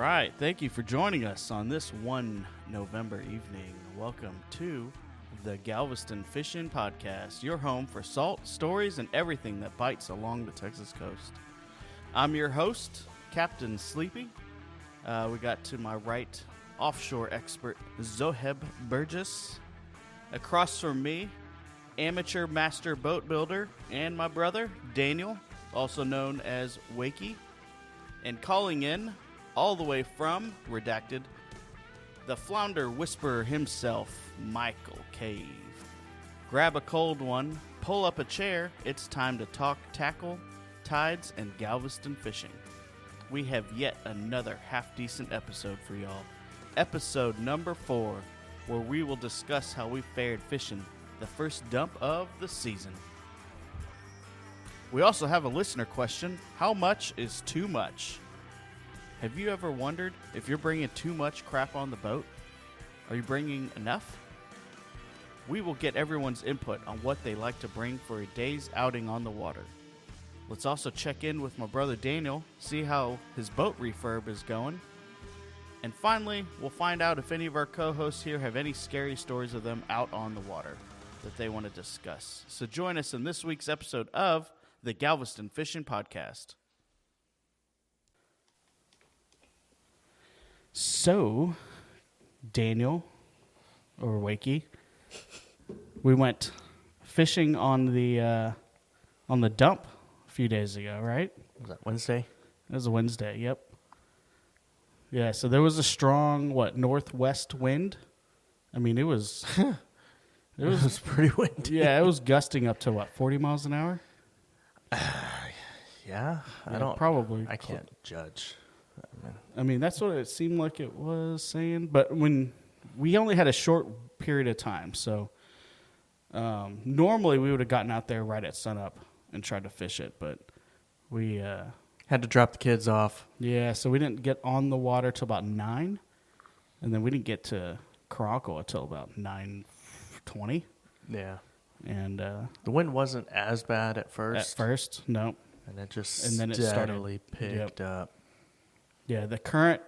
right. Thank you for joining us on this one November evening. Welcome to the Galveston Fishing Podcast, your home for salt, stories, and everything that bites along the Texas coast. I'm your host, Captain Sleepy. We got to my right, offshore expert Zoheb Burgess. Across from me, amateur master boat builder and my brother, Daniel, also known as Wakey. And calling in, all the way from, redacted, the flounder whisperer himself, Michael Cave. Grab a cold one, pull up a chair, it's time to talk tackle, tides, and Galveston fishing. We have yet another half-decent episode for y'all. Episode number 4, where we will discuss how we fared fishing the first dump of the season. We also have a listener question. How much is too much? Have you ever wondered if you're bringing too much crap on the boat? Are you bringing enough? We will get everyone's input on what they like to bring for a day's outing on the water. Let's also check in with my brother Daniel, see how his boat refurb is going. And finally, we'll find out if any of our co-hosts here have any scary stories of them out on the water that they want to discuss. So join us in this week's episode of the Galveston Fishing Podcast. So, Daniel, or Wakey, we went fishing on the dump a few days ago, right? Was that Wednesday? It was a Wednesday, yep. Yeah, so there was a strong, northwest wind? I mean, it was... It was pretty windy. Yeah, it was gusting up to, 40 miles an hour? Yeah, I can't judge. I mean, that's what it seemed like it was saying. But when we only had a short period of time, so normally we would have gotten out there right at sunup and tried to fish it. But we had to drop the kids off. Yeah, so we didn't get on the water till about 9. And then we didn't get to Caracal until about 9:20. Yeah. And the wind wasn't as bad at first. At first, no. And it just and then steadily picked yep. up. Yeah, the current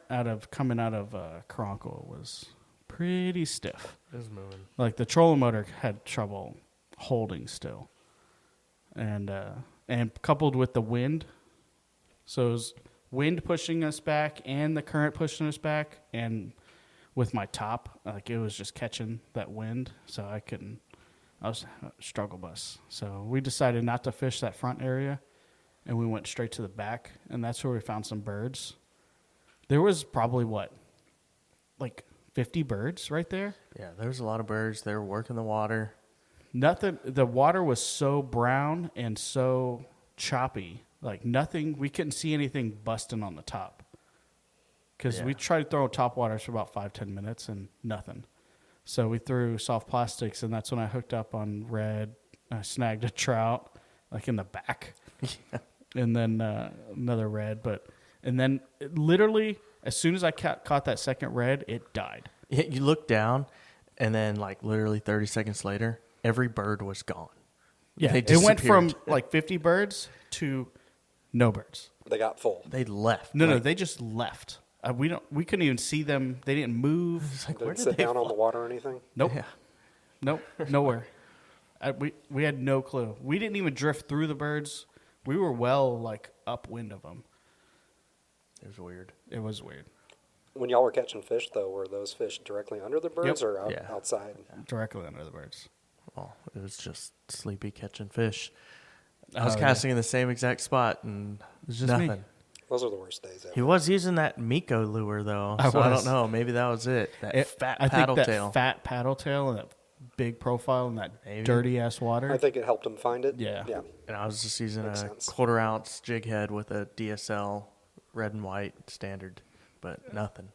coming out of Caracal was pretty stiff. It was moving. Like the trolling motor had trouble holding still. And coupled with the wind, so it was wind pushing us back and the current pushing us back, and with my top, like it was just catching that wind, so I was a struggle bus. So we decided not to fish that front area, and we went straight to the back, and that's where we found some birds. There was probably 50 birds right there? Yeah, there was a lot of birds. They were working the water. Nothing. The water was so brown and so choppy. Like nothing. We couldn't see anything busting on the top. Because we tried to throw top waters for about 5-10 minutes and nothing. So we threw soft plastics, and that's when I hooked up on red. I snagged a trout, like in the back. Yeah. And then another red. And then literally, as soon as I caught that second red, it died. You look down, and then literally 30 seconds later, every bird was gone. Yeah, it went from 50 birds to no birds. They got full. They left. No, they just left. We couldn't even see them. They didn't move. Didn't sit down on the water or anything? Nope. Yeah. Nope. Nowhere. We had no clue. We didn't even drift through the birds. We were well upwind of them. It was weird. It was weird. When y'all were catching fish, though, were those fish directly under the birds or outside? Directly under the birds. Well, it was just Sleepy catching fish. I was casting in the same exact spot, and it was just nothing. Me. Those are the worst days ever. He was using that Miko lure, though. I don't know. Maybe that was it. Fat paddle tail. Fat paddle tail and that big profile in that dirty-ass water. I think it helped him find it. Yeah. And I was just using a quarter-ounce jig head with a DSL red and white standard, but nothing.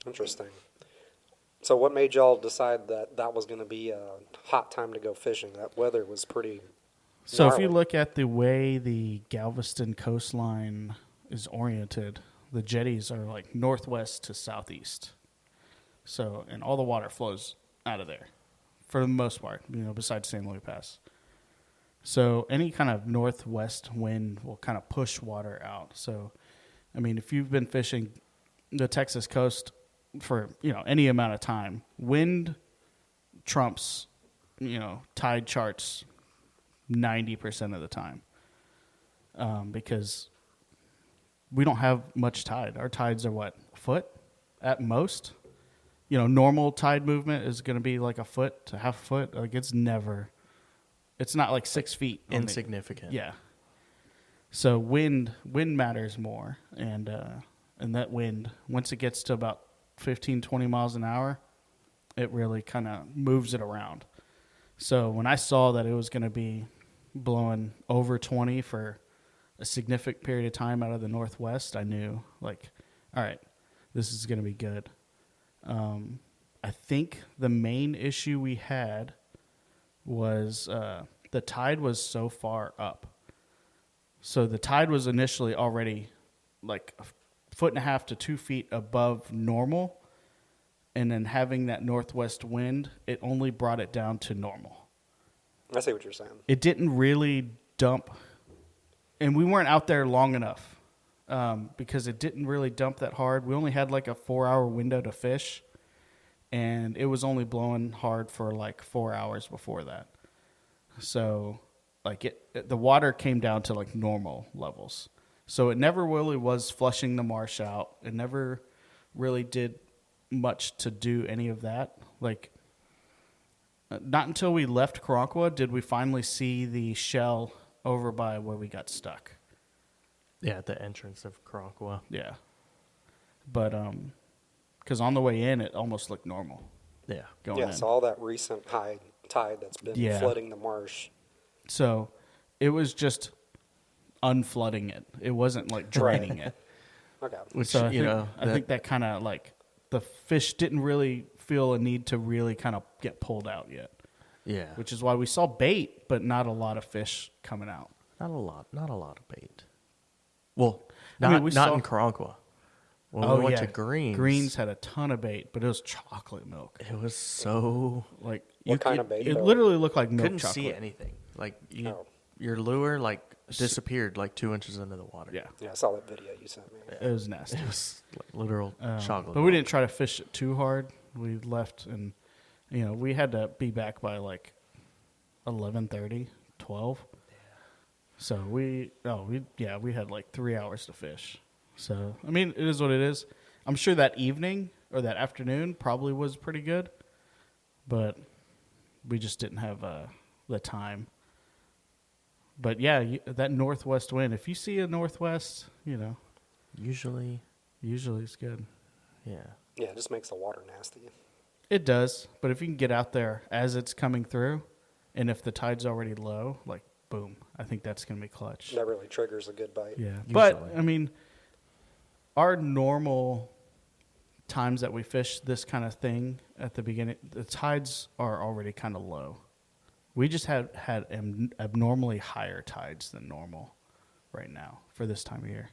Interesting. So what made y'all decide that was going to be a hot time to go fishing? That weather was pretty So if you look at the way the Galveston coastline is oriented, the jetties are northwest to southeast. So, and all the water flows out of there for the most part, besides San Luis Pass. So any kind of northwest wind will kind of push water out. So, I mean, if you've been fishing the Texas coast for, any amount of time, wind trumps, tide charts 90% of the time. Because we don't have much tide. Our tides are what, a foot at most? Normal tide movement is going to be like a foot to half a foot. Like it's not like 6 feet. Insignificant. Yeah. So wind matters more. And that wind, once it gets to about 15, 20 miles an hour, it really kind of moves it around. So when I saw that it was going to be blowing over 20 for a significant period of time out of the northwest, I knew, like, all right, this is going to be good. I think the main issue we had was the tide was so far up. So the tide was initially already like a foot and a half to 2 feet above normal, and then having that northwest wind, it only brought it down to normal. I see what you're saying. It didn't really dump, and we weren't out there long enough because it didn't really dump that hard. We only had like a 4-hour window to fish, and it was only blowing hard for like 4 hours before that. So like the water came down to like normal levels. So it never really was flushing the marsh out. It never really did much to do any of that. Like, not until we left Karankawa did we finally see the shell over by where we got stuck. Yeah, at the entrance of Karankawa. Yeah. But, because on the way in, it almost looked normal. Yeah. Yeah, in. so all that recent high tide that's been flooding the marsh. So it was just unflooding it. It wasn't like draining it. Okay. Which, So I think that kind of like the fish didn't really feel a need to really kind of get pulled out yet. Yeah. Which is why we saw bait, but not a lot of fish coming out. Not a lot of bait. Well, I not mean, we saw- in Karankawa. When we went to Greens. Greens had a ton of bait, but it was chocolate milk. It was so Like What kind of bait, It though? literally looked like milk couldn't chocolate. see anything. Like Oh. your lure like disappeared like 2 inches into the water. Yeah, Yeah, I saw that video you sent me. it was nasty. It was like literal chocolate. But we milk. didn't try to fish it too hard. We left, and we had to be back by like 11:30, 12. So we had like 3 hours to fish. So I mean, it is what it is. I'm sure that evening or that afternoon probably was pretty good, but we just didn't have the time. But yeah, that northwest wind. If you see a northwest, Usually, it's good. yeah. Yeah, it just makes the water nasty. It does, but if you can get out there as it's coming through, and if the tide's already low, like boom, I think that's going to be clutch. That really triggers a good bite. Yeah, Usually. but I mean, our normal times that we fish this kind of thing at the beginning, the tides are already kind of low. We just had abnormally higher tides than normal right now for this time of year.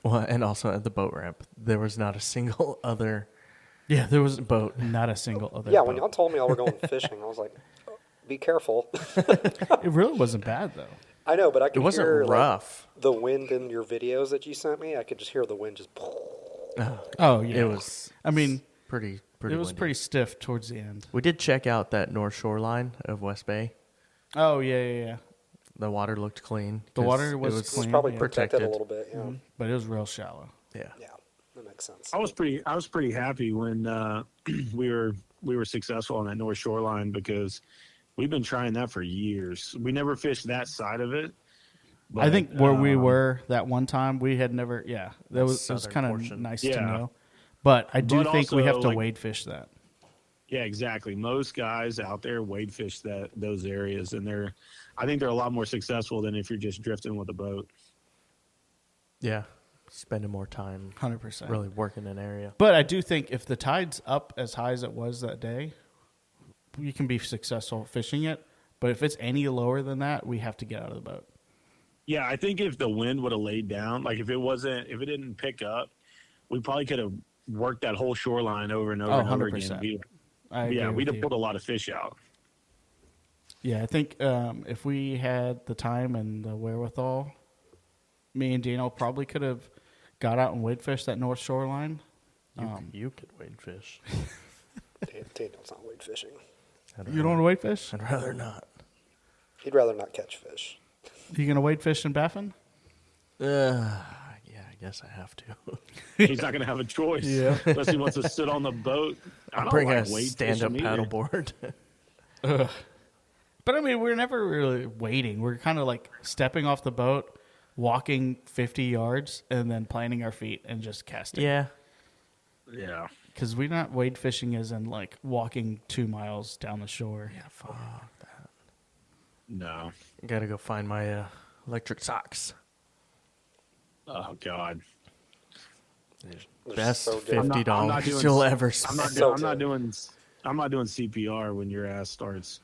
Well, and also at the boat ramp, there was not a single other. Yeah, there was a boat, not a single other. Yeah, boat. when y'all told me y'all were going fishing, I was like, oh, be careful. It really wasn't bad though. I know, but I It could wasn't hear rough. like, the wind in your videos that you sent me. I could just hear the wind just. Oh yeah, It was. I mean, pretty. it was windy. pretty stiff towards the end. We did check out that north shoreline of West Bay. Oh yeah. The water looked clean. The 'cause water was It's clean, probably yeah. protected a Protected. little bit. Yeah, Mhm. But it was real shallow. Yeah. yeah, that makes sense. I was pretty happy when we were successful on that North Shoreline because we've been trying that for years. We never fished that side of it. But, I think where we were that one time, we had never. Yeah, that was southern kind of portion. nice to Yeah. know. But I do But think we also, have to like- wade fish that. Yeah, exactly. Most guys out there wade fish those areas, and I think they're a lot more successful than if you're just drifting with a boat. Yeah. Spending more time 100%. really working an area. But I do think if the tide's up as high as it was that day, we can be successful fishing it. But if it's any lower than that, we have to get out of the boat. Yeah, I think if the wind would have laid down, like if it didn't pick up, we probably could have worked that whole shoreline over and over Oh, and over 100%. again. I Yeah, agree we'd with have you. pulled a lot of fish out. Yeah, I think if we had the time and the wherewithal, me and Daniel probably could have got out and wade fished that north shoreline You could wade fish. Daniel's not wade fishing. You don't want to wade fish? I'd rather not. He'd rather not catch fish. You going to wade fish in Baffin? Yeah, I guess I have to. He's not going to have a choice. Yeah. Unless he wants to sit on the boat. I don't Bring like a wade stand-up fishing either. paddleboard. But I mean, we're never really wading. We're kind of like stepping off the boat, walking 50 yards, and then planting our feet and just casting. Yeah. Yeah. Because we're not wade fishing as in like walking 2 miles down the shore. Yeah, fuck that. No. Gotta go find my electric socks. Oh, God. They're Best so good. $50 you'll ever spend. I'm not doing CPR when your ass starts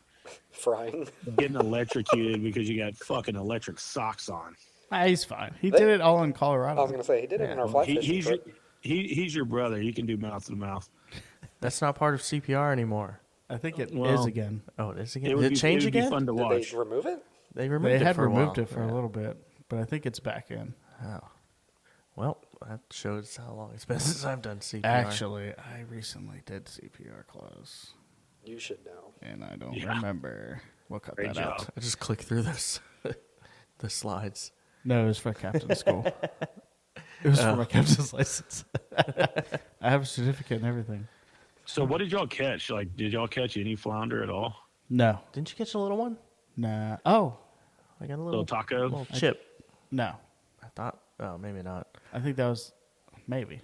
Frying. getting electrocuted because you got fucking electric socks on. He's fine. He did it all in Colorado. I was going to say, he did it in our fly fishing trip. He's your brother. He can do mouth to mouth. That's not part of CPR anymore. I think it is Well, again. Oh, it is again? It would Did be, it change it would be again? fun to Did watch. they remove it? They removed They it had for a removed while. it for a little bit, but I think it's back in. Oh. Well, that shows how long it's been since I've done CPR. Actually, I recently did CPR class, You should know. and I don't Yeah. remember. We'll cut Great that out. job. I just click through this, the slides. No, it was for captain's school. It was for my captain's license. I have a certificate and everything. So what did y'all catch? Like, did y'all catch any flounder at all? No. Didn't you catch a little one? Nah. Oh, I got a Little taco? little chip. no. I thought, oh, maybe not. I think that was maybe.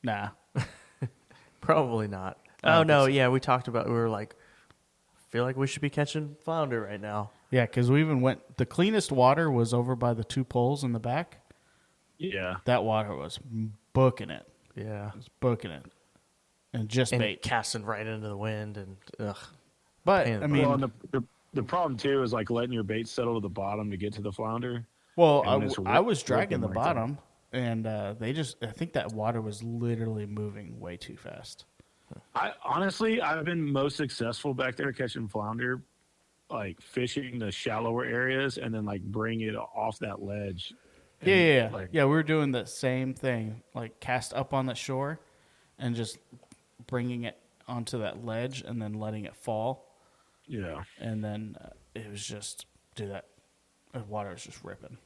Nah. Probably not. I don't Oh, no, think so. yeah, we talked about, we were like, feel like we should be catching flounder right now. Yeah, because we even went. The cleanest water was over by the 2 poles in the back. Yeah. That water was booking it. Yeah. It was booking it, and just And bait. casting right into the wind and, ugh. But pain in I the mean, Well, and the problem too is like letting your bait settle to the bottom to get to the flounder. well, and when it's I was dragging ripping the like that. bottom, and I think that water was literally moving way too fast. I've been most successful back there catching flounder, like fishing the shallower areas and then like bring it off that ledge. And, Yeah. like, We were doing the same thing, like cast up on the shore, and just bringing it onto that ledge, and then letting it fall, yeah. and then it was just do that. The water was just ripping.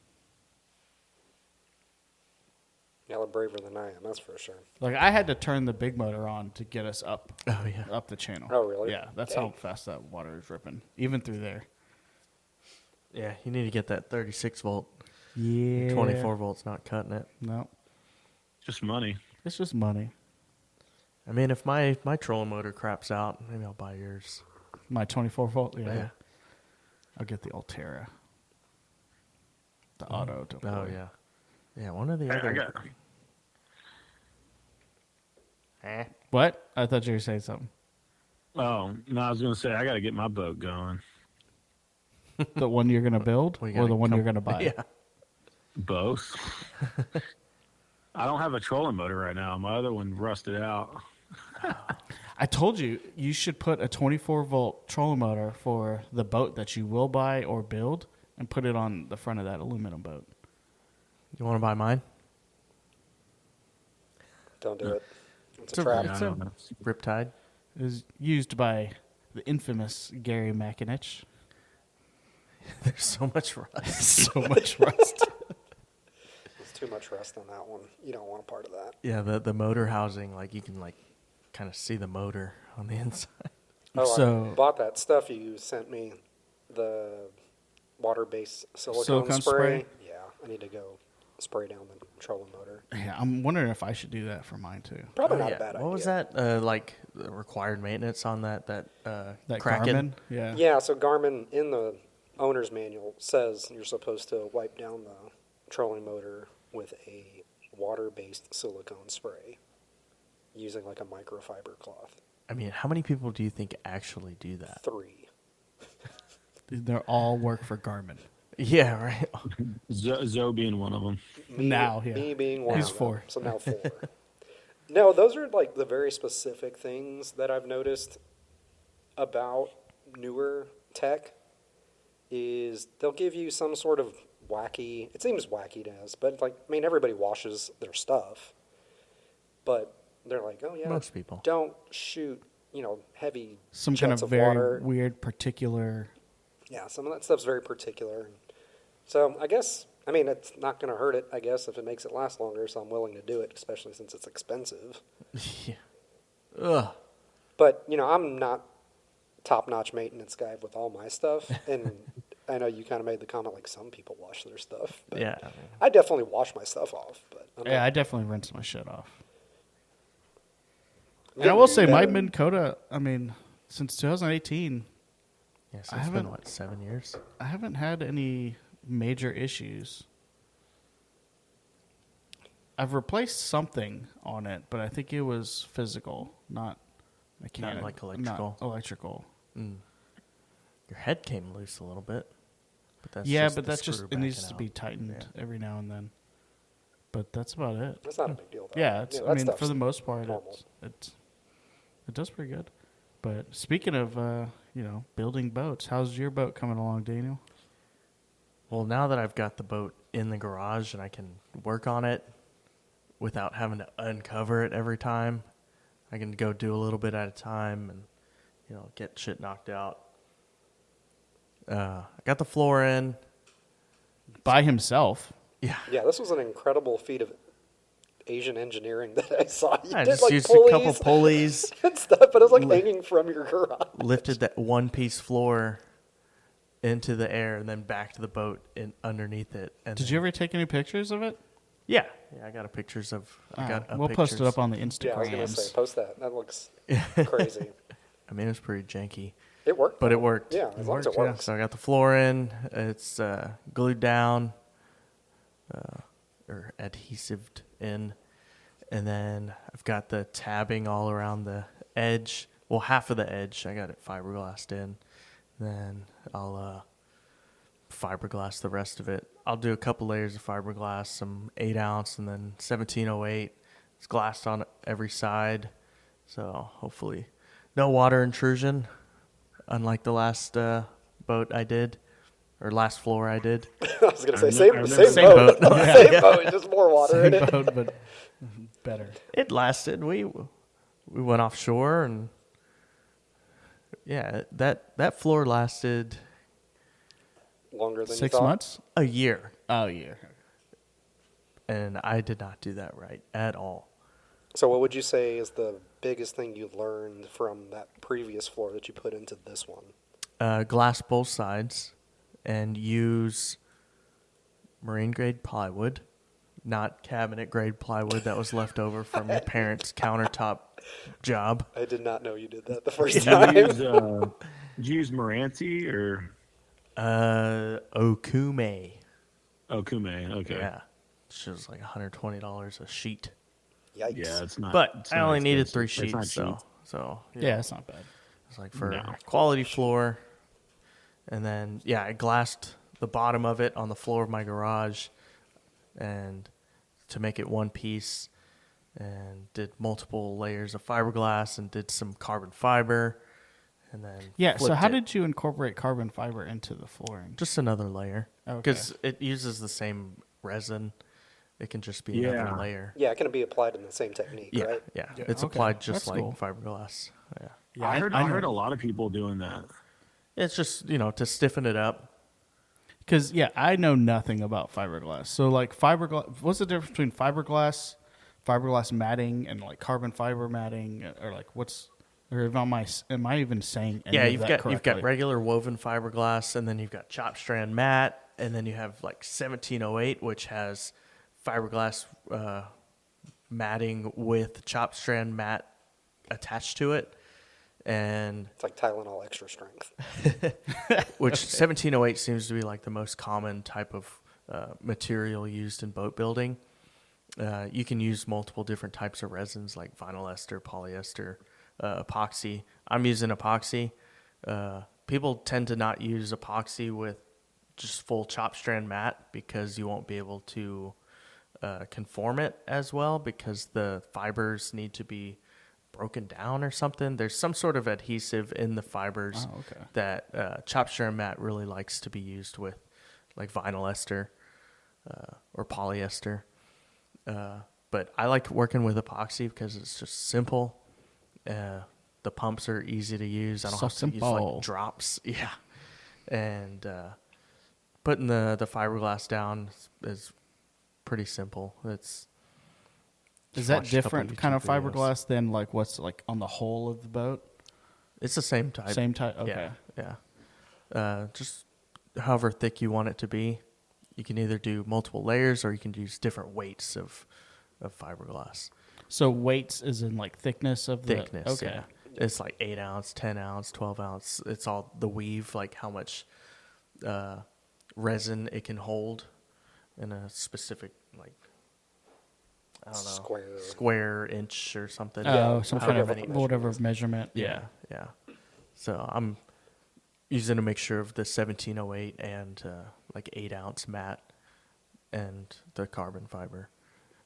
Y'all are braver than I am, that's for sure. Like I had to turn the big motor on to get us up. Oh, yeah. Up the channel. Oh, really? Yeah, that's Dang. how fast that water is ripping, even through there. Yeah, you need to get that 36 volt. Yeah. 24 volts not cutting it. No, Just money. it's just money. I mean, if my trolling motor craps out, maybe I'll buy yours. My 24 volt. Yeah. Yeah. I'll get the Altera. The auto. Oh, yeah. Yeah, one of the I other. got What? I thought you were saying something. Oh, no, I was gonna say I gotta get my boat going. The one you're gonna build, We or gotta the one come- you're gonna buy? Yeah. Both. I don't have a trolling motor right now. My other one rusted out. I told you you should put a 24 volt trolling motor for the boat that you will buy or build, and put it on the front of that aluminum boat. You want to buy mine? Don't do it. It's It's a a- trap. Yeah, I don't know. Riptide? It was used by the infamous Gary McInich. There's so much rust. So much rust. There's too much rust on that one. You don't want a part of that. Yeah, the motor housing, like you can like kind of see the motor on the inside. Oh, So- I bought that stuff you sent me, the water-based silicone Silicone spray. spray? Yeah, I need to go spray down the trolling motor. Yeah, I'm wondering if I should do that for mine too. Probably Oh, not yeah. a bad idea. What was that? Like the required maintenance on that That Kraken? Garmin. Yeah. Yeah, so Garmin in the owner's manual says you're supposed to wipe down the trolling motor with a water-based silicone spray using like a microfiber cloth. I mean, how many people do you think actually do that? 3. They're all work for Garmin. Yeah, right. Zoe being one of them. Now, yeah. Me being one He's of them. 4. So now 4. No, those are like the very specific things that I've noticed about newer tech is they'll give you some sort of wacky, it seems wacky to us, but like, I mean, everybody washes their stuff. but they're like, oh yeah, Most people. don't shoot, heavy Some jets kind of of water. very weird particular. Yeah, some of that stuff's very particular. So I guess, it's not going to hurt it, I guess, if it makes it last longer, so I'm willing to do it, especially since it's expensive. Yeah. Ugh. But, I'm not top-notch maintenance guy with all my stuff, and I know you kind of made the comment, like, some people wash their stuff. But Yeah. I definitely wash my stuff off. But Yeah, I definitely rinse my shit off. And I will say, my Minn Kota, since 2018, Yeah, so it's been, 7 years? I haven't had any major issues. I've replaced something on it, but I think it was physical, not mechanical. Not like electrical? Not electrical. Your head came loose a little bit. But that's it needs to be tightened every now and then. But that's about it. That's not a big deal, though. Yeah, that stuff's for the most part, normal. it does pretty good. But speaking of, building boats, how's your boat coming along, Daniel? Well, now that I've got the boat in the garage and I can work on it without having to uncover it every time, I can go do a little bit at a time and, get shit knocked out. I got the floor in. By himself. Yeah. Yeah, this was an incredible feat of Asian engineering that I saw. You I did, just used a couple pulleys. and stuff, but it was hanging from your garage. Lifted that one-piece floor into the air and then back to the boat and underneath it. And Did you ever take any pictures of it? Yeah, I got pictures of. We'll post it up on the Instagrams. Yeah, I was going to say, post that. That looks crazy. I mean, it was pretty janky. It worked. But it worked. Yeah, as long as it Yeah. works. So I got the floor in. It's glued down, or adhesived in. And then I've got the tabbing all around the edge. Well, half of the edge, I got it fiberglassed in. Then I'll fiberglass the rest of it. I'll do a couple layers of fiberglass, some 8-ounce, and then 1708. It's glassed on every side. So hopefully no water intrusion, unlike the last boat I did, or last floor I did. I was going to say, Same boat. boat. Same boat, just more water in Same it. boat, but better. It lasted. We went offshore, and yeah, that floor lasted Longer than 6 you thought. months? a year, Oh, yeah. and I did not do that right at all. So what would you say is the biggest thing you learned from that previous floor that you put into this one? Glass both sides, and use marine grade plywood, not cabinet grade plywood that was left over from your parents' countertop job. I did not know you did that the first Did time. you use Marantzi or Okume. Okume? Okay. Yeah, she was like $120 a sheet. Yikes. Yeah, it's not. But it's I not only needed expensive. 3 It's not sheets, cheap. so Yeah, it's not bad. it's like for No. quality floor. And then I glassed the bottom of it on the floor of my garage, and to make it one piece, and did multiple layers of fiberglass and did some carbon fiber, and then Yeah, so flipped how it. did you incorporate carbon fiber into the flooring? Just another layer, Okay. because it uses the same resin. It can just be another Yeah. layer. Yeah, it can be applied in the same technique, Yeah, right? yeah, Yeah, it's okay. applied just That's like cool. fiberglass. Yeah, Yeah, I heard know. a lot of people doing that. it's just to stiffen it up. Because, I know nothing about fiberglass. So, like, fiberglass, what's the difference between fiberglass matting, and, like, carbon fiber matting? Or, like, am I even saying any Yeah, of you've that got correctly? regular woven fiberglass, and then you've got chop strand mat, and then you have like 1708, which has fiberglass matting with chop strand mat attached to it, and It's like Tylenol extra strength. which 1708 seems to be like the most common type of material used in boat building. You can use multiple different types of resins like vinyl ester, polyester, epoxy. I'm using epoxy. People tend to not use epoxy with just full chop strand mat because you won't be able to conform it as well, because the fibers need to be broken down or something. There's some sort of adhesive in the fibers Oh, okay. that chop strand mat really likes to be used with, like vinyl ester or polyester. But I like working with epoxy because it's just simple. The pumps are easy to use. I don't have to use like drops. Yeah. And putting the fiberglass down is pretty simple. Is that different kind of fiberglass than like what's like on the hull of the boat? It's the same type. Same type. Okay. Yeah. Just however thick you want it to be. You can either do multiple layers or you can use different weights of fiberglass. So weights is in like thickness of the thickness. Okay. Yeah. It's like 8 ounce, 10 ounce, 12 ounce. It's all the weave, like how much resin it can hold in a specific, like, I don't know, square inch or something. Oh, some kind of whatever measurement. Yeah. So I'm using a mixture of the 1708 and like 8 ounce mat and the carbon fiber.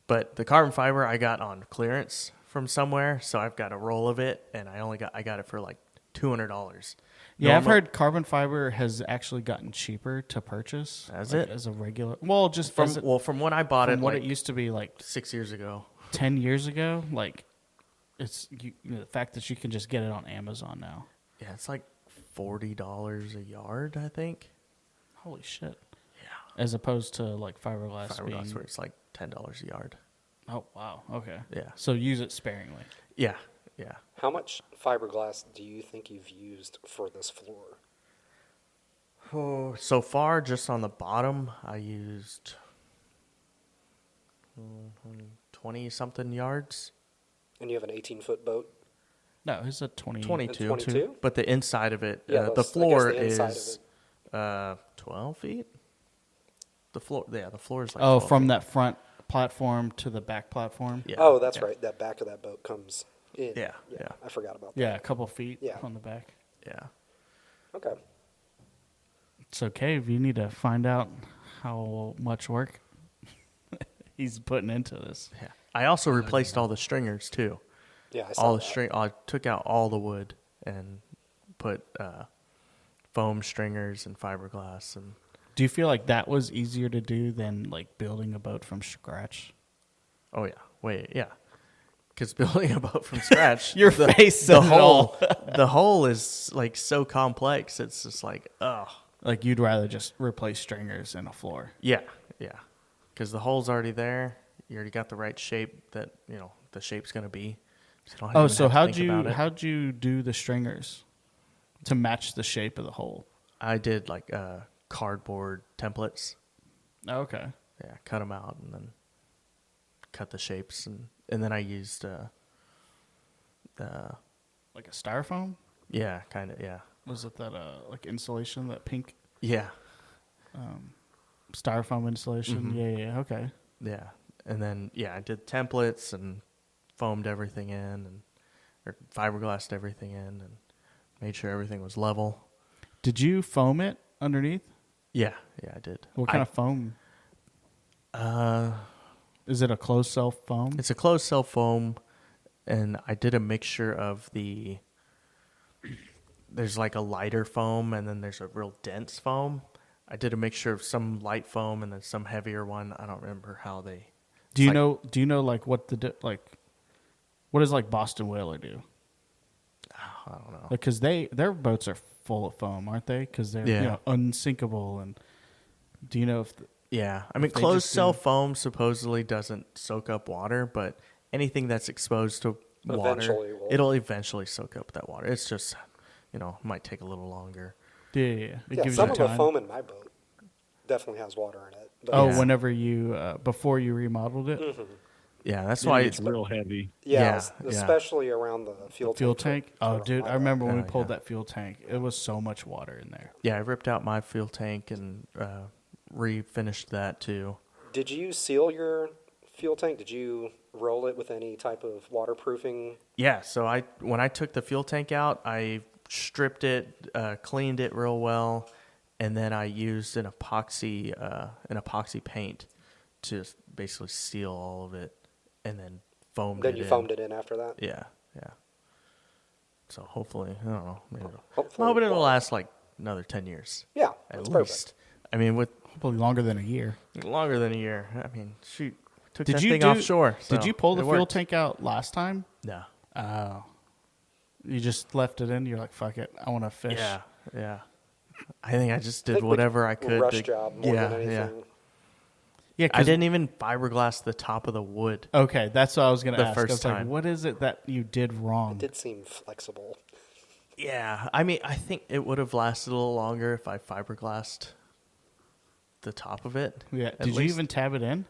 But the carbon fiber I got on clearance from somewhere, so I've got a roll of it, and I got it for like $200. Yeah, I've heard carbon fiber has actually gotten cheaper to purchase. Has like it? As a regular? Well, just from when I bought it, what like it used to be like 6 years ago, 10 years ago. Like it's the fact that you can just get it on Amazon now. Yeah, it's like $40 a yard, I think. Holy shit! Yeah, as opposed to like fiberglass where it's like $10 a yard. Oh wow! Okay. Yeah. So use it sparingly. Yeah. How much fiberglass do you think you've used for this floor? Oh, so far, just on the bottom, I used 20-something yards. And you have an 18-foot boat? No, it's a 22. 22? But the inside of it, Yeah, the floor is 12 feet. The floor is like. Oh, 12 from feet. that front platform to the back platform. Yeah. Oh, that's right. That back of that boat comes in. Yeah. I forgot about that. Yeah, a couple feet Yeah. on the back. Yeah. Okay. So, Cave, you need to find out how much work he's putting into this. Yeah. I also replaced all the stringers too. Yeah, I saw that. I took out all the wood and put foam stringers and fiberglass. And do you feel like that was easier to do than like building a boat from scratch? Oh yeah, because building a boat from scratch, Your face said it all. The hull is like so complex. It's just like like you'd rather just replace stringers and a floor. Yeah, because the hull's already there. You already got the right shape that the shape's gonna be. So how'd you do the stringers to match the shape of the hole? I did like cardboard templates. Oh, okay. Yeah, cut them out and then cut the shapes and then I used like a styrofoam. Yeah, kind of. Yeah. Was it that like insulation, that pink? Yeah. Styrofoam insulation. Mm-hmm. Yeah. Okay. Yeah, and then I did templates and foamed everything in or fiberglassed everything in and made sure everything was level. Did you foam it underneath? Yeah, I did. What kind of foam? Is it a closed cell foam? It's a closed cell foam, and I did a mixture of there's like a lighter foam, and then there's a real dense foam. I did a mixture of some light foam and then some heavier one. I don't remember how they. Do you know like what what does like Boston Whaler do? I don't know. Because their boats are full of foam, aren't they? Because they're unsinkable. And do you know if? I mean, closed cell foam supposedly doesn't soak up water, but anything that's exposed to water, it'll eventually soak up that water. It's just, might take a little longer. Yeah. Some of the foam in my boat definitely has water in it. But whenever you before you remodeled it. Mm-hmm. Yeah, that's why it's real heavy. Yeah, especially around the fuel tank. Oh, dude, I remember when we pulled that fuel tank. It was so much water in there. Yeah, I ripped out my fuel tank and refinished that too. Did you seal your fuel tank? Did you roll it with any type of waterproofing? Yeah, so when I took the fuel tank out, I stripped it, cleaned it real well, and then I used an epoxy paint to basically seal all of it, and then foamed it in. Then you foamed it in after that? Yeah. So hopefully, I don't know, maybe Hopefully it'll last like another 10 years. Yeah, at that's least. perfect. I mean, with Hopefully longer than a year. longer than a year. I mean, shoot, Took Did that you thing do- offshore. Did so you pull the it fuel worked. tank out last time? No. Oh. You just left it in? You're like, fuck it. I want to fish. Yeah. I think I just did think we whatever I could. rush to, job more than anything. Yeah, I didn't even fiberglass the top of the wood. Okay, that's what I was going to The ask. I first was like, time. what is it that you did wrong? It did seem flexible. Yeah, I mean, I think it would have lasted a little longer if I fiberglassed the top of it. Yeah. At Did you least. even tab it in?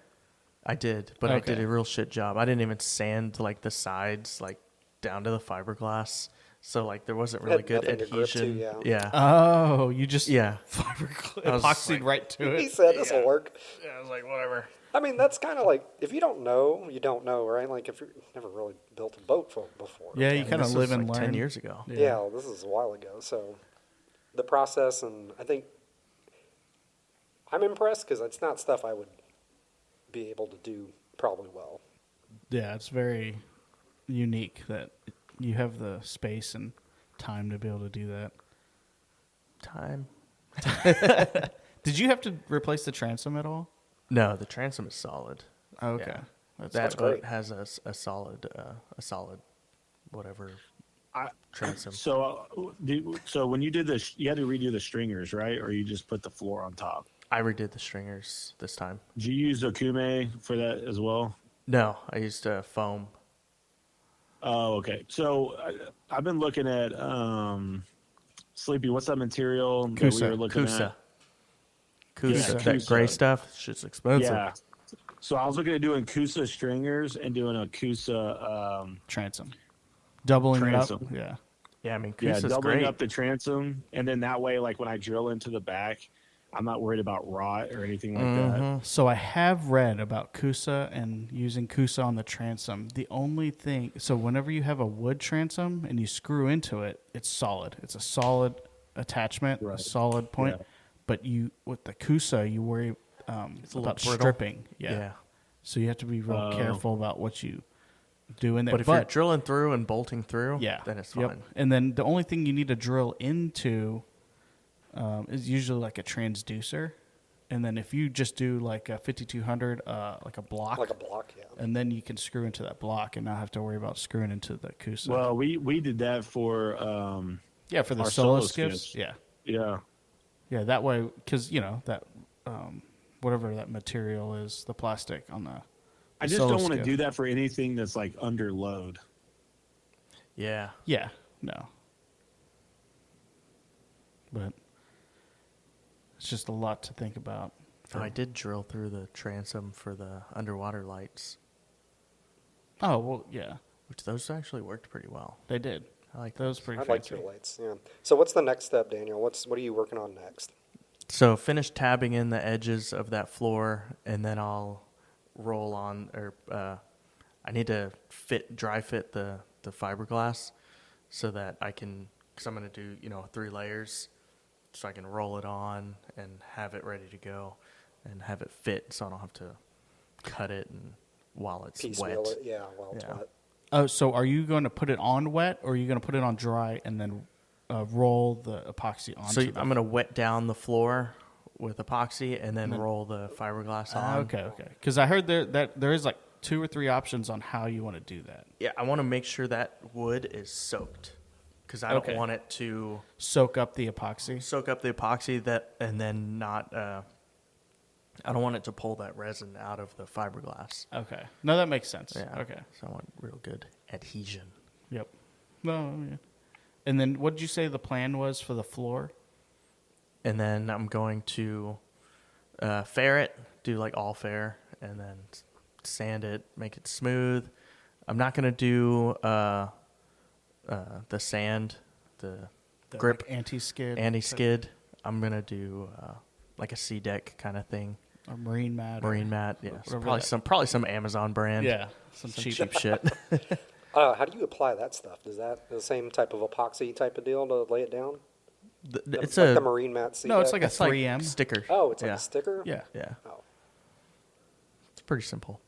I did, but I did Okay. a real shit job. I didn't even sand like the sides like down to the fiberglass, so like there wasn't really Had good nothing to grip to, adhesion. yeah. Oh, you just Yeah. fiberglass I was epoxied like- right to He it. said this will work. Yeah, I was like, whatever. I mean, that's kind of like, if you don't know, you don't know, right? Like, if you've never really built a boat before. Yeah, you Like, kind of This live was and like learn. 10 years ago. Yeah, this is a while ago. So the process, and I think I'm impressed because it's not stuff I would be able to do probably well. Yeah, it's very unique that you have the space and time to be able to do that. Time. Did you have to replace the transom at all? No, the transom is solid. Oh, okay. Yeah. That's That great. boat has a solid whatever I, transom. so when you did this, you had to redo the stringers, right? Or you just put the floor on top? I redid the stringers this time. Did you use Okume for that as well? No, I used foam. Oh, okay. So I've been looking at Sleepy. What's that material that we Kusa. were looking Kusa. at? Kusa. Yeah, That Kusa. gray stuff. Shit's expensive. Yeah. So I was looking at doing Kusa stringers and doing a Kusa, transom. Doubling Transom. it up. Yeah. Yeah, I mean, yeah, Kusa's doubling great. up the transom, and then that way, like when I drill into the back, I'm not worried about rot or anything like that. So I have read about Kusa and using Kusa on the transom. The only thing, so whenever you have a wood transom and you screw into it, it's solid. It's a solid attachment, Right. a solid point. Yeah. But you with the Kusa, you worry a little about brittle. stripping. Yeah. Yeah. So you have to be real careful about what you do in there. But if you're drilling through and bolting through, yeah, then it's Yep. fine. And then the only thing you need to drill into is usually like a transducer. And then if you just do like a 5200, like a block, Like a block, yeah. and then you can screw into that block and not have to worry about screwing into the Kusa. Well, we did that for yeah, for the our solo solo skiffs. skiffs. Yeah. yeah. Yeah, that way, because, you know, that whatever that material is, the plastic on the I just solo don't want to skiff. do that for anything that's like under load. Yeah. Yeah, no. But it's just a lot to think about. Oh, I did drill through the transom for the underwater lights, Oh, well, yeah, which those actually worked pretty well. they did. I like That was pretty I'd like fancy. your lights, yeah. So what's the next step, Daniel? What are you working on next? So finish tabbing in the edges of that floor, and then I'll roll on, or I need to dry fit the fiberglass so that I can, because I'm going to do 3 layers, so I can roll it on and have it ready to go, and have it fit, so I don't have to cut it and while it's Piecemeal wet. it, yeah, while it's Yeah. wet. Oh, so are you going to put it on wet, or are you going to put it on dry and then roll the epoxy onto So the I'm going to wet down the floor with epoxy and then roll the fiberglass on. Okay. Because I heard there is like 2 or 3 options on how you want to do that. Yeah, I want to make sure that wood is soaked because I don't Okay. want it to Soak up the epoxy. soak up the epoxy and then not. I don't want it to pull that resin out of the fiberglass. Okay. No, that makes sense. Yeah. Okay. So I want real good adhesion. Yep. No, yeah. And then what did you say the plan was for the floor? And then I'm going to fair it, do like all fair, and then sand it, make it smooth. I'm not going to do the sand, the grip like, anti-skid. anti-skid. I'm going to do like a sea deck kind of thing. Or marine mat. Marine mat, yeah. So whatever probably some Amazon brand. Yeah. Some Some cheap. cheap shit. How do you apply that stuff? Is that the same type of epoxy type of deal to lay it down? It's like the marine mat seat No, it's deck? like a it's like 3M. sticker. Oh, it's like yeah. a sticker? Yeah. Yeah. Oh, It's pretty simple.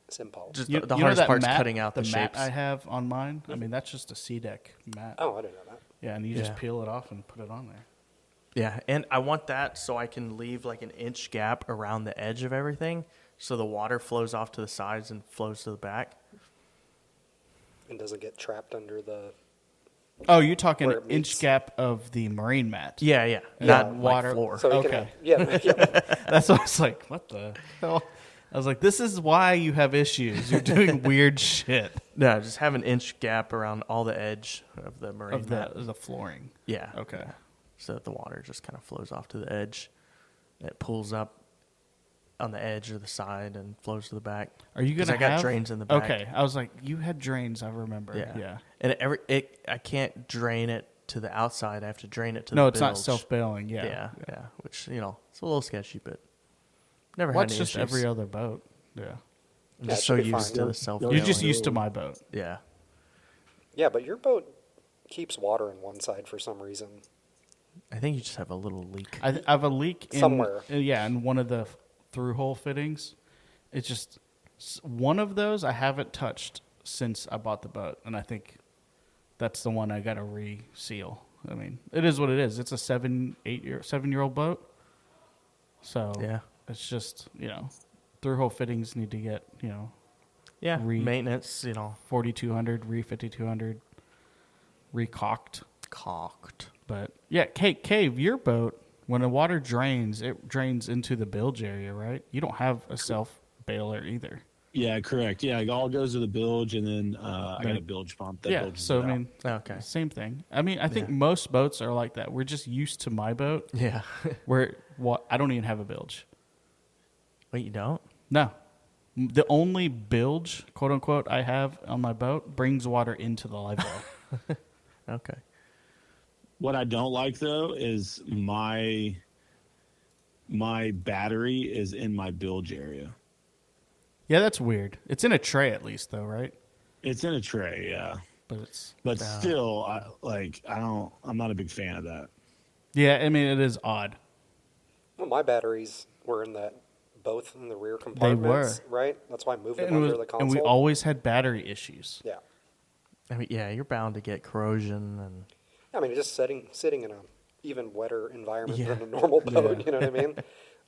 simple. Just You, the you know hardest that part's mat, cutting out the mat shapes. I have on mine? I mean, that's just a sea deck mat. Oh, I didn't know that. Yeah, and you just Yeah. peel it off and put it on there. Yeah, and I want that so I can leave like an inch gap around the edge of everything so the water flows off to the sides and flows to the back. And doesn't get trapped under the. Oh, you're talking Where it inch meets. gap of the marine mat. Yeah. Yeah. Not Water- like floor. So you Okay. can have, yeah. That's what I was like, what the hell? I was like, this is why you have issues. You're doing weird shit No, just have an inch gap around all the edge of the marine of mat. the flooring. Yeah. Okay. yeah. So that the water just kind of flows off to the edge. It pulls up on the edge or the side and flows to the back. Are you 'Cause gonna I got have drains in the back. Okay, I was like, you had drains. I remember. Yeah. And I can't drain it to the outside. I have to drain it to No, the it's not bilge. self-bailing. Yeah. Which, it's a little sketchy, but never Well, had it's any just issues. every other boat. Yeah. I'm Yeah, just it so should be used fine. to You're- the self. You're just used to my boat. Yeah. Yeah, but your boat keeps water in one side for some reason. I think you just have a little leak. I have a leak in, Somewhere. in one of the through hole fittings. It's just one of those I haven't touched since I bought the boat, and I think that's the one I got to reseal. I mean, it is what it is. It's a 7-year-old boat, so Yeah. it's just through hole fittings need to get Yeah. Re- Maintenance, 4200, re 5200, recocked. caulked. But yeah, Cave, your boat, when the water drains, it drains into the bilge area, right? You don't have a self bailer either. Yeah, correct. Yeah, it all goes to the bilge, and then I got a bilge pump that Yeah, bilges so it I out. mean, Okay. same thing. I mean, I think most boats are like that. We're just used to my boat, Yeah. where I don't even have a bilge. Wait, you don't? No, the only bilge, quote unquote, I have on my boat brings water into the live well. Okay. What I don't like though is my battery is in my bilge area. Yeah, that's weird. It's in a tray at least, though, right? It's in a tray, yeah. But it's But still, I'm not a big fan of that. yeah. I mean, it is odd. Well, my batteries were in both in the rear compartments, right? That's why I moved them And, under the console. and we always had battery issues. Yeah. I mean, yeah, you're bound to get corrosion and I mean, just sitting in a even wetter environment Yeah. than a normal boat. Yeah. You know what I mean?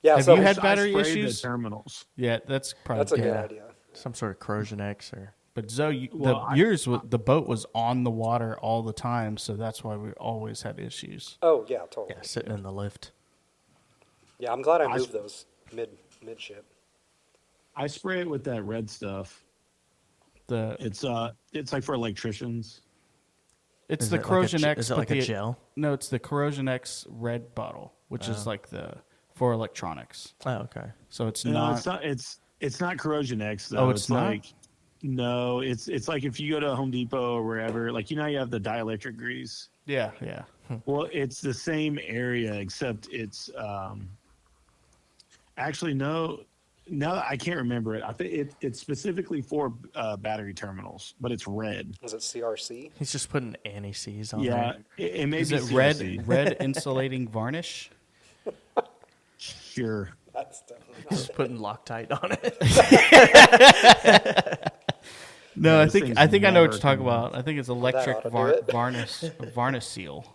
Yeah. Have so you had I battery sprayed issues? the terminals. Yeah, that's probably that's a good Yeah. idea. some sort of corrosion X or But Zoe, Well, the boat was on the water all the time, so that's why we always had issues. Oh yeah, totally. yeah, sitting in the lift. Yeah, I'm glad I I- moved those midship. I spray it with that red stuff. The It's like for electricians. it's Is the it like a Corrosion ge- X. is it but like a the- gel? No, it's the Corrosion X red bottle, which is like for electronics. Oh, okay. So it's No, not. it's not. It's not Corrosion X though. Oh, it's not? like no. It's like if you go to Home Depot or wherever, like how you have the dielectric grease. Yeah, yeah. Well, it's the same area except it's actually no. Now that I can't remember it. I think it's specifically for battery terminals, but it's red. Is it CRC? He's just putting anti-seize on Yeah, there. it may Is be it CRC. red insulating varnish? Sure. That's definitely He's just putting Loctite on it. No, Yeah, I this think thing's I know what never you're talking coming about. I think it's electric ought to do it. varnish seal.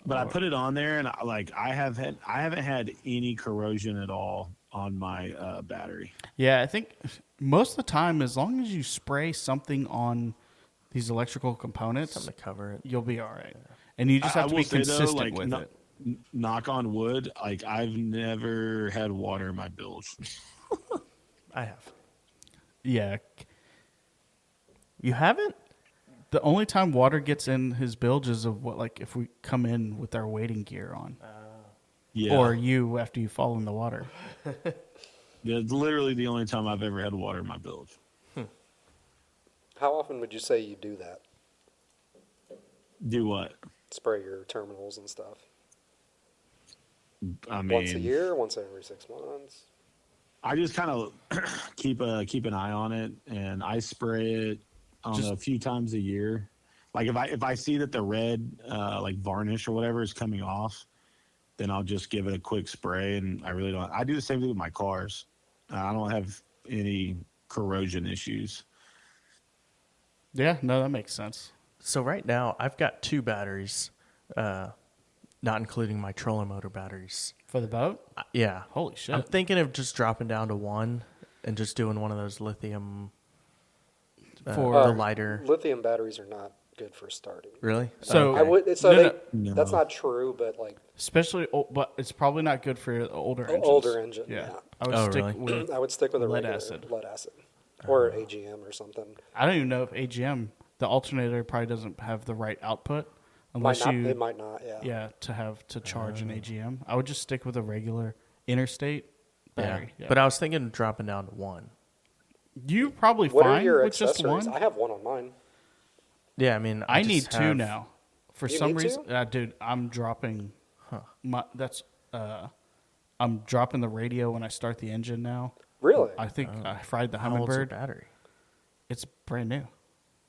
But I put it on there, and I haven't had any corrosion at all on my battery. Yeah, I think most of the time, as long as you spray something on these electrical components, Something to cover it. you'll be all right. And you just have to will be say, though, consistent with it. Knock on wood, I've never had water in my bilge. I have. Yeah. You haven't? The only time water gets in his bilge is if we come in with our wading gear on, Yeah, or you after you fall in the water. it's literally the only time I've ever had water in my bilge. How often would you say you do that? Do what? Spray your terminals and stuff. I mean, Once a year, once every 6 months. I just kind of keep an eye on it, and I spray it a few times a year. Like if I see that the red like varnish or whatever is coming off, then I'll just give it a quick spray. And I really don't. I do the same thing with my cars. I don't have any corrosion issues. Yeah, no, that makes sense. So right now, I've got two batteries not including my trolling motor batteries. For the boat? Yeah. Holy shit. I'm thinking of just dropping down to one and just doing one of those lithium For the lighter. Lithium batteries are not good for starting. Really? So- I would. So No, they, no. No. that's not true, but like especially, but it's probably not good for older engines. older engine. Yeah. Yeah. I would Oh, stick really? with. I would stick with a Lead regular acid. lead acid or AGM or something. I don't even know if AGM, the alternator probably doesn't have the right output Might unless not, you. it might not. Yeah. Yeah, to charge an AGM. I would just stick with a regular interstate battery. Yeah. But I was thinking of dropping down to one. You probably What are fine your with just accessories? one. I have one on mine. Yeah, I mean, I just need two have- now. For You some need reason, two? dude, I'm dropping. I'm dropping the radio when I start the engine now. Really? I think I fried the How old's your Hummingbird. battery? It's brand new.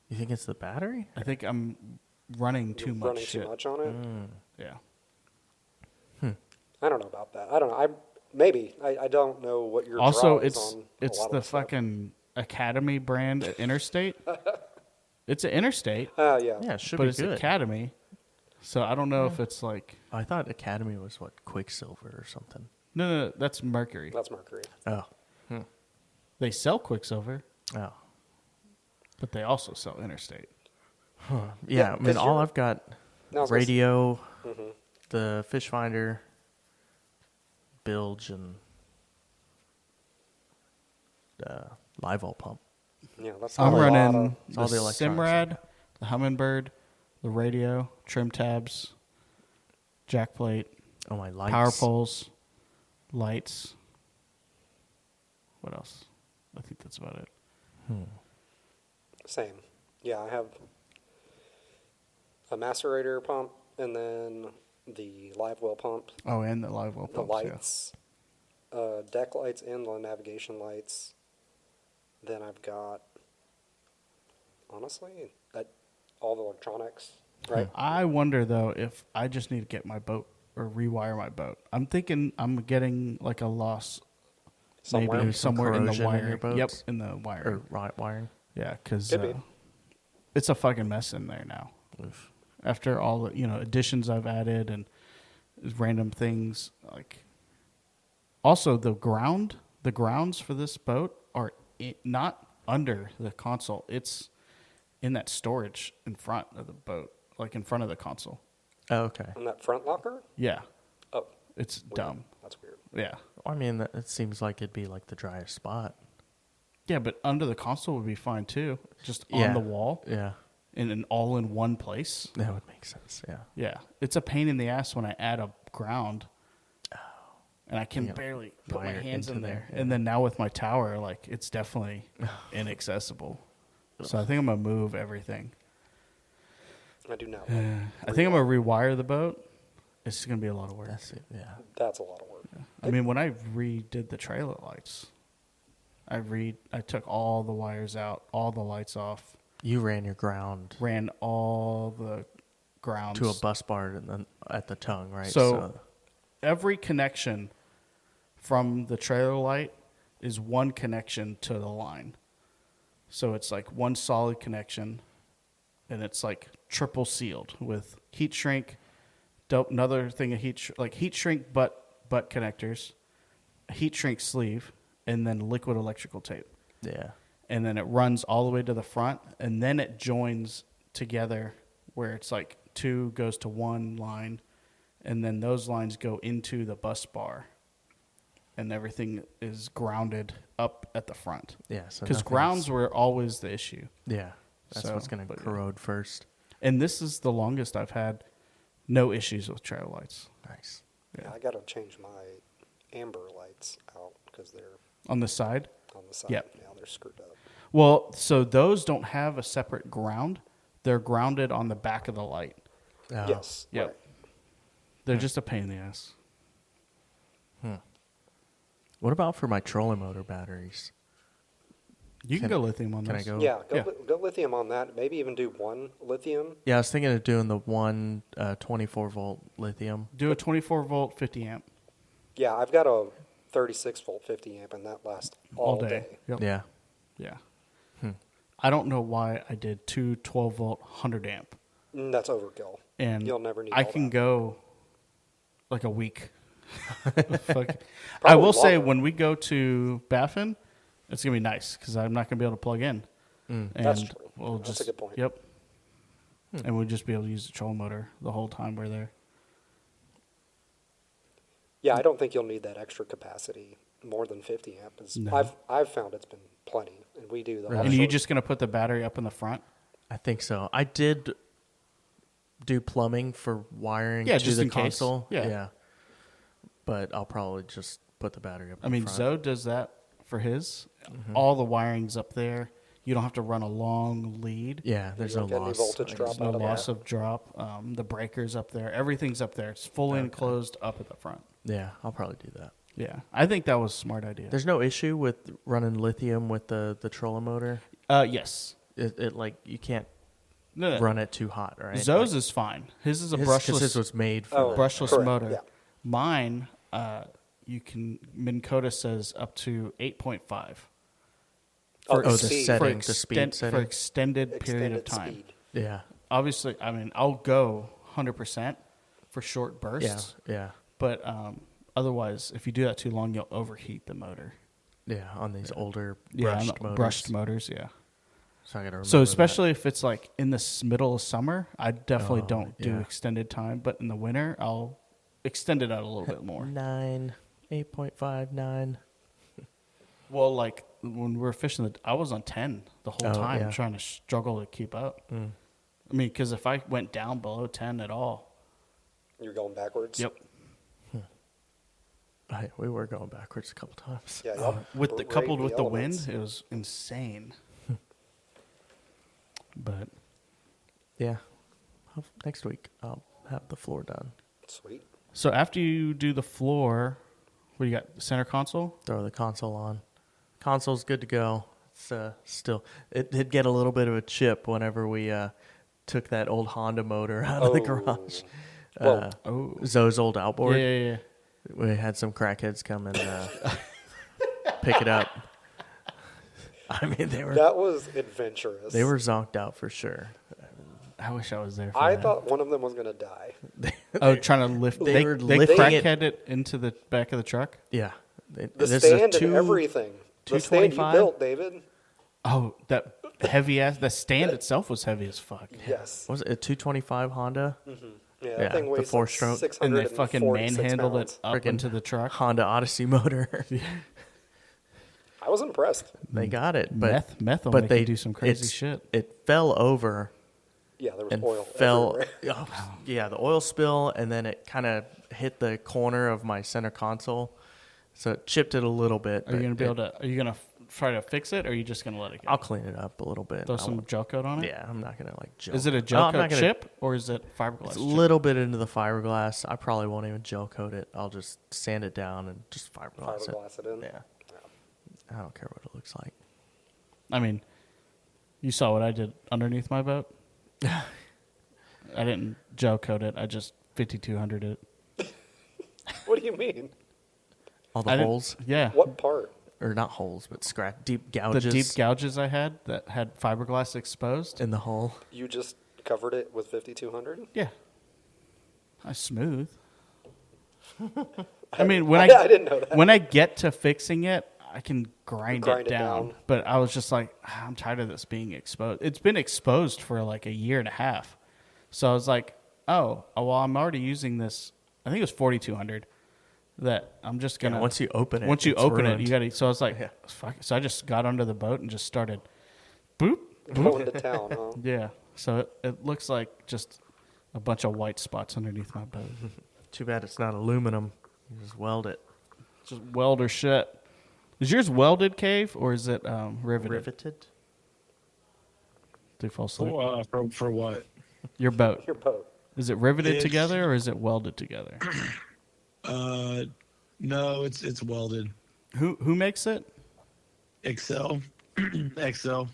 You think it's the battery? I think I'm running too You're much running shit. too much on it. Yeah. I don't know about that. I don't know. I don't know what your Also, draw is it's on it's a lot the of stuff. fucking Academy brand at Interstate. It's an Interstate, Yeah. Yeah, it should but be it's good. Academy. So I don't know if it's like I thought Academy was what, Quicksilver or something. no, that's Mercury. That's Mercury. Oh, They sell Quicksilver, oh, but they also sell Interstate. yeah. Yeah, I mean, 'cause all you're- I've got No, I was gonna say- radio, the fish finder, bilge, and live oil pump. Yeah, that's I'm not a lot running of- It's all the the electronics. Simrad, the Hummingbird, the radio, trim tabs, jack plate, Oh, my lights. power poles, lights. What else? I think that's about it. Same. Yeah, I have a macerator pump and then the live well pump, Oh, and the live well the pumps. Yeah. lights, deck lights and the navigation lights. Then I've got, honestly, all the electronics, right? I wonder though if I just need to get my boat or rewire my boat. I'm thinking I'm getting like a loss Somewhere. maybe Maybe some somewhere in the corrosion in wire. your boats? Yep, in the wire. Or wiring. Yeah, because Could be. it's a fucking mess in there now. Oof. After all the additions I've added and random things like. Also, the grounds for this boat are not under the console. It's in that storage in front of the boat, like in front of the console. Oh, okay. On that front locker? Yeah, Oh, it's weird. dumb. That's weird. Yeah, I mean, it seems like it'd be like the driest spot. yeah, but under the console would be fine too. Just Yeah. on the wall Yeah, and all in one place. that would make sense. Yeah. Yeah, it's a pain in the ass when I add a ground, and I can Yeah. barely put my Wire hands into in there. there, And then now with my tower, like it's definitely inaccessible. So I think I'm gonna move everything. I do not. I think I'm gonna rewire the boat. It's just gonna be a lot of work. That's it. Yeah. That's a lot of work. I mean, when I redid the trailer lights, I took all the wires out, all the lights off, You ran your ground ran all the grounds to a bus bar and then at the tongue, right? So every connection from the trailer light is one connection to the line. So it's like one solid connection, and it's like triple sealed with heat shrink, another thing of heat shrink butt connectors, a heat shrink sleeve, and then liquid electrical tape. yeah. And then it runs all the way to the front, and then it joins together where it's like two goes to one line, and then those lines go into the bus bar, and everything is grounded up at the front. Yeah. So Because nothing's- grounds were always the issue. Yeah. That's So, what's going to but yeah. corrode first. And this is the longest I've had no issues with trail lights. Nice. Yeah, I got to change my amber lights out because they're On the side? on the side. Yep. Now they're screwed up. Well, so those don't have a separate ground. They're grounded on the back of the light. Oh. Yes. Yep. Right. They're just a pain in the ass. What about for my trolling motor batteries? You can Can- go lithium on can I this. go? Yeah, Yeah. Go lithium on that. Maybe even do one lithium. Yeah, I was thinking of doing the one 24-volt lithium. Do a 24 volt 50 amp Yeah, I've got a 36 volt 50 amp, and that lasts all day. Yep. Yeah. Yeah. I don't know why I did two 12 volt 100 amp. That's overkill. And You'll never need I all can that. go like a week. Fuck. I will say longer. when we go to Baffin, it's gonna be nice because I'm not gonna be able to plug in. And That's true. we'll That's just a good point. Yep. And we'll just be able to use the trolling motor the whole time we're there. Yeah, I don't think you'll need that extra capacity more than 50 amp. No. I've found it's been plenty, and we do the. Really? And are you offshore- just gonna put the battery up in the front? I think so. I did do plumbing for wiring Yeah, to just the in case. console. Yeah. But I'll probably just put the battery up. I in mean, front. Zoe does that for his. All the wiring's up there. You don't have to run a long lead. Yeah, there's no don't get any loss. voltage drop There's no out of loss that. of drop. The breaker's up there. Everything's up there. It's fully enclosed up at the front. Yeah, I'll probably do that. Yeah, I think that was a smart idea. There's no issue with running lithium with the trolling motor. Yes. It like you can't No, run it too hot, right? Zoe's Like, is fine. His is a his- 'cause brushless His was made for Oh, that. brushless correct, motor. yeah. Mine, you can Minn Kota says up to 8.5 Oh, the speed. setting. the speed for setting. extended period of Extended time. speed. Yeah, Obviously, I mean, I'll go 100% for short bursts, yeah. but otherwise, if you do that too long, you'll overheat the motor. Yeah, on these older Yeah, brushed on the motors. brushed motors. Yeah. So I gotta remember So that. especially if it's like in the middle of summer, I definitely Oh, don't do yeah. extended time. But in the winter, I'll extend it out a little bit more. 8.5, 9. Well, like when we were fishing, I was on 10 the whole Oh, time, yeah. trying to struggle to keep up. I mean, because if I went down below 10 at all, You're going backwards. yep. We were going backwards a couple times. Yeah. Y'all With the brave coupled with the wind, elements. it was insane. But Yeah. Next week I'll have the floor done. Sweet. so after you do the floor, what do you got? Center console? Throw the console on. Console's good to go. It's still it did get a little bit of a chip whenever we took that old Honda motor out of the garage. Well, Oh, Zoe's old yeah, outboard. yeah, yeah. We had some crackheads come and pick it up. I mean, that was adventurous. they were zonked out for sure. I wish I was there. For I that. thought one of them was going to die. Oh, trying to lift. They They were they lifting it- crackhead it into the back of the truck. Yeah, The this is stand a and everything. The stand you 225? built, David. Oh, that heavy ass. The stand itself was heavy as fuck. Yes. Was it a 225 Honda? Yeah, Yeah, that thing the weighs four-stroke. like And they fucking 646 manhandled pounds. it up Frickin' into the truck. Honda Odyssey motor. I was impressed. They got it, but Meth will but make they you do some crazy it's- shit. It fell over Yeah, there was and oil fell. everywhere. Yeah, the oil spill, and then it kind of hit the corner of my center console, so it chipped it a little bit. Are you but gonna be able it- to? Are you gonna try to fix it, or are you just gonna let it go? I'll clean it up a little bit. Throw I some won't- gel coat on it. Yeah, I'm not gonna like gel. Is it a coat. gel I'm coat not gonna- chip or is it fiberglass? It's a chip? little bit into the fiberglass. I probably won't even gel coat it. I'll just sand it down and just fiberglass, Fiberglass it in. Yeah, I don't care what it looks like. I mean, you saw what I did underneath my boat. I didn't gel coat it. I just 5200 it. What do you mean? All the I didn't- holes, Yeah. What part? or not holes, but scratch deep The gouges deep gouges I had that had fiberglass exposed. in the hull. You just covered it with 5200? Yeah. I smooth. I mean, when I didn't know that. when I get to fixing it, I can grind Grind it it down. down. But I was just like, I'm tired of this being exposed. It's been exposed for like a year and a half. So I was like, well, I'm already using this. I think it was 4200. That I'm just gonna Once you open it, Once you it's open it, ruined. you gotta. So I was like, Yeah. fuck. It. So I just got under the boat and just started, boop. Going to town, huh? Yeah. So it looks like just a bunch of white spots underneath my boat. Too bad it's not aluminum. You just weld it. Just weld or shit. Is yours welded, Cave, or is it riveted? Riveted? Do you fall asleep? For what? Your boat. Your boat. Is it riveted It's- together or is it welded together? No, it's welded. Who makes it? Excel. Excel.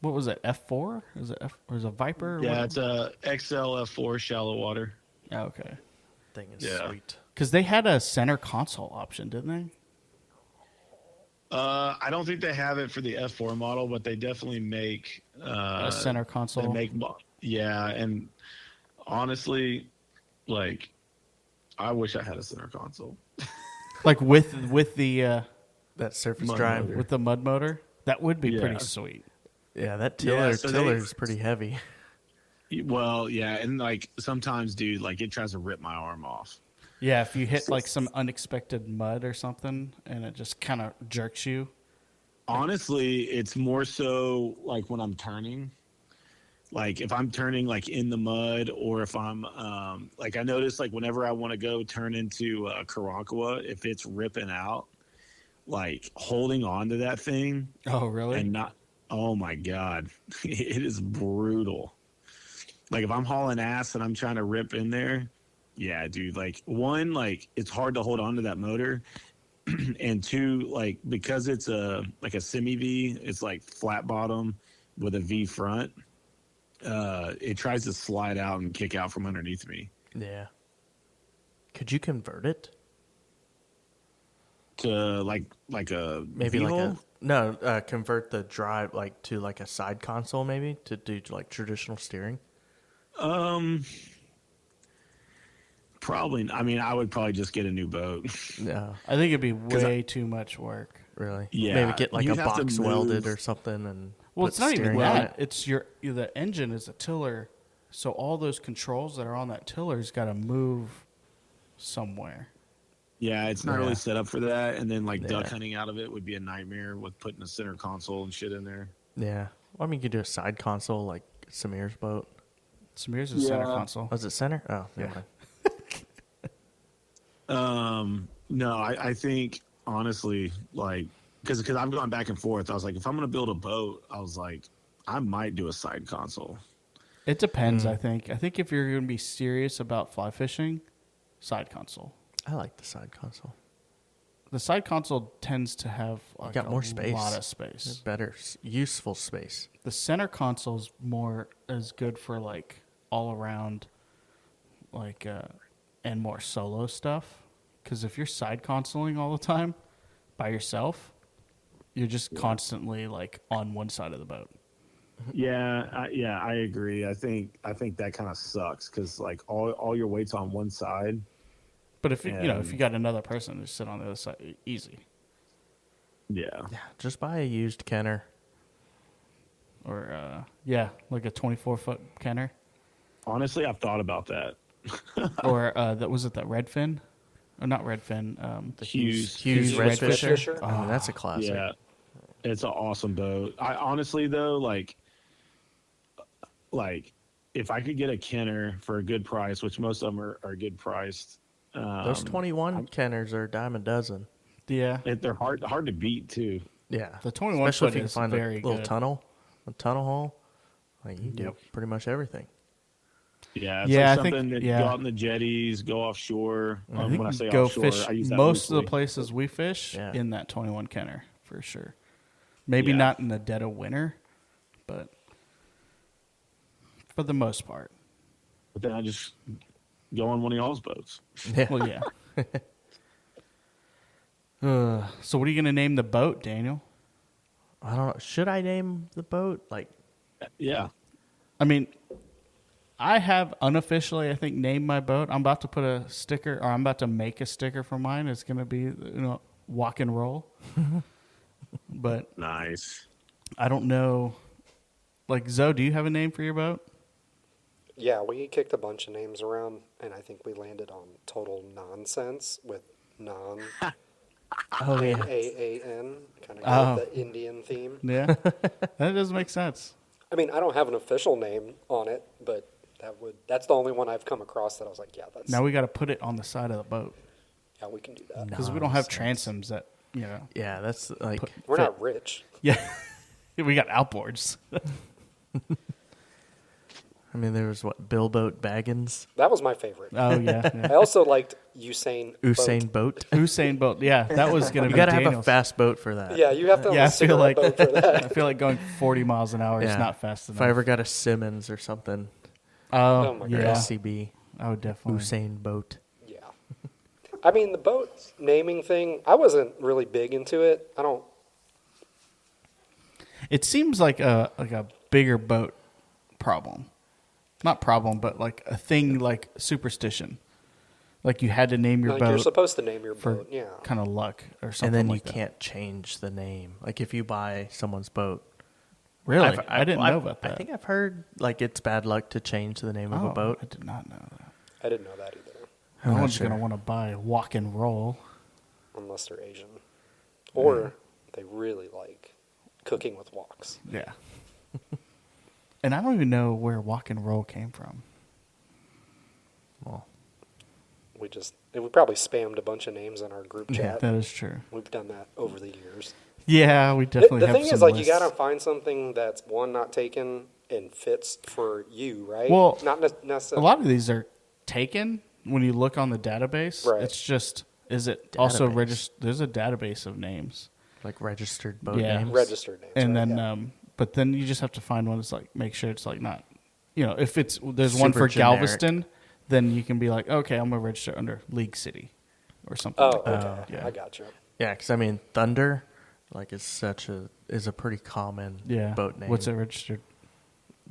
What was it? F4? Is it F or is it Viper? Or Yeah, what? it's a XL F4 shallow water. Oh, okay. Thing is Yeah. sweet. Because they had a center console option, didn't they? I don't think they have it for the F4 model, but they definitely make A center They console. make, yeah, and honestly, like I wish I had a center console. Like with the That surface Mud drive. motor. with the mud motor, that would be pretty Yeah. sweet. Yeah, that Yeah, tiller so tiller's pretty heavy. Well, yeah, and like sometimes, dude, like it tries to rip my arm off. Yeah, if you hit like some unexpected mud or something, and it just kind of jerks you. Honestly, it's more so like when I'm turning. Like if I'm turning like in the mud, or if I'm like I notice like whenever I want to go turn into Karankawa, if it's ripping out, like holding on to that thing Oh, really? and not, oh my god, it is brutal. Like if I'm hauling ass and I'm trying to rip in there, yeah, dude. Like one, like it's hard to hold on to that motor, and two, like because it's a like a semi V, it's like flat bottom with a V front. It tries to slide out and kick out from underneath me. Yeah. Could you convert it? To like a Maybe like V-hole? convert the drive like to like a side console maybe to do like traditional steering. Probably. I mean, I would probably just get a new boat. No, I think it'd be way too much work. really. Yeah, Maybe get like a you'd have to box welded move. or something and Well, put it's not even steering on that. it. It's the engine is a tiller, so all those controls that are on that tiller's got to move somewhere. Yeah, it's not Yeah. really set up for that. And then like duck Yeah. hunting out of it would be a nightmare with putting a center console and shit in there. Yeah. Well, I mean, you could do a side console like Samir's boat. Samir's a center Yeah. console. Was it center? Oh, Yeah. yeah. No, I think honestly, like, because I've gone back and forth. I was like, if I'm gonna build a boat, I was like, I might do a side console. It depends. I think if you're going to be serious about fly fishing, side console. I like the side console. The side console tends to have like got more space. lot of space. Better, useful space. The center console is good for like all around, like and more solo stuff. Because if you're side consoling all the time by yourself, you're just constantly like on one side of the boat. Yeah, I agree. I think that kind of sucks because like all your weight's on one side. But if if you got another person to sit on the other side, easy. Yeah. Yeah, just buy a used Kenner. Or like a 24-foot Kenner, Honestly, I've thought about that. or that was it that Redfin, or not Redfin, the Hughes Hughes Red Red Fisher. Fisher. I mean, that's a classic. Yeah, it's an awesome boat. I honestly though, like if I could get a Kenner for a good price, which most of them are good priced. Those 21 Kenners are a dime a dozen. Yeah, They're hard to beat too. Yeah. The 21 Especially foot if you can is find very a little good. tunnel hole. Like you do pretty much everything. Yeah, it's Yeah, like I think- something that yeah. go out in the jetties, go offshore. I think When I you say go offshore, fish I use that most of the loosely. places we fish Yeah. in that 21 Kenner for sure. Maybe Yeah. not in the dead of winter, but for the most part. But then I just go on one of y'all's boats. Yeah. Well, yeah. So what are you going to name the boat, Daniel? I don't know. Should I name the boat? Like, Yeah. I mean, I have unofficially, I think, named my boat. I'm about to put a sticker, or I'm about to make a sticker for mine. It's going to be, walk and roll. But Nice. I don't know. Like, Zoe, do you have a name for your boat? Yeah, we kicked a bunch of names around, and I think we landed on Total Nonsense with non oh yeah, N-A-A-N, kind of Oh. with the Indian theme. Yeah. That does make sense. I mean, I don't have an official name on it, but that's the only one I've come across that I was like, yeah, that's Now we got to put it on the side of the boat yeah, we can do that. because we don't have transoms that, yeah. That's like We're fit. not rich. Yeah. We got outboards. I mean, there was Billboat Baggins, That was my favorite. Oh, yeah. I also liked Usain Usain Boat. Usain Bolt. Yeah, that was going to You be got to have a Daniel's. fast boat for that. Yeah, you have to have Yeah, I a feel like cigarette boat for that. I feel like going 40 miles an hour is Yeah. not fast enough. If I ever got a Simmons or something, Oh, my or yeah. SCB, I would definitely. Usain Boat. Yeah. I mean, the boat naming thing, I wasn't really big into it. I don't. It seems like a bigger boat problem. Not problem, but like a thing like superstition. Like you had to name your Like boat you're supposed to name your for boat. Yeah. kind of luck or something. And then like you that. can't change the name. Like if you buy someone's boat. Really, I didn't know about that. I think I've heard like it's bad luck to change the name of a boat. I did not know that. I didn't know that either, I'm No not one's sure. gonna want to buy Walk and Roll. unless they're Asian, or they really like cooking with woks. Yeah. And I don't even know where Walk and Roll came from. Well, We probably spammed a bunch of names in our group Yeah, chat. that is true. We've done that over the years. Yeah, we The, definitely the have thing some is, like, lists. you gotta find something that's one not taken and fits for you, right? Well, not A necessarily. lot of these are taken when you look on the database. Right. It's just, is it also Database. registered? There's a database of names. like registered boat Yeah. names. Registered names. And right? then, yeah. but then you just have to find one that's like, make sure it's like not, if there's one Super for generic. Galveston, then you can be like, okay, I'm going to register under League City or something Oh, like that. okay. yeah. I got you. Yeah, because I mean Thunder, like is a pretty common Yeah. boat name. What's it registered?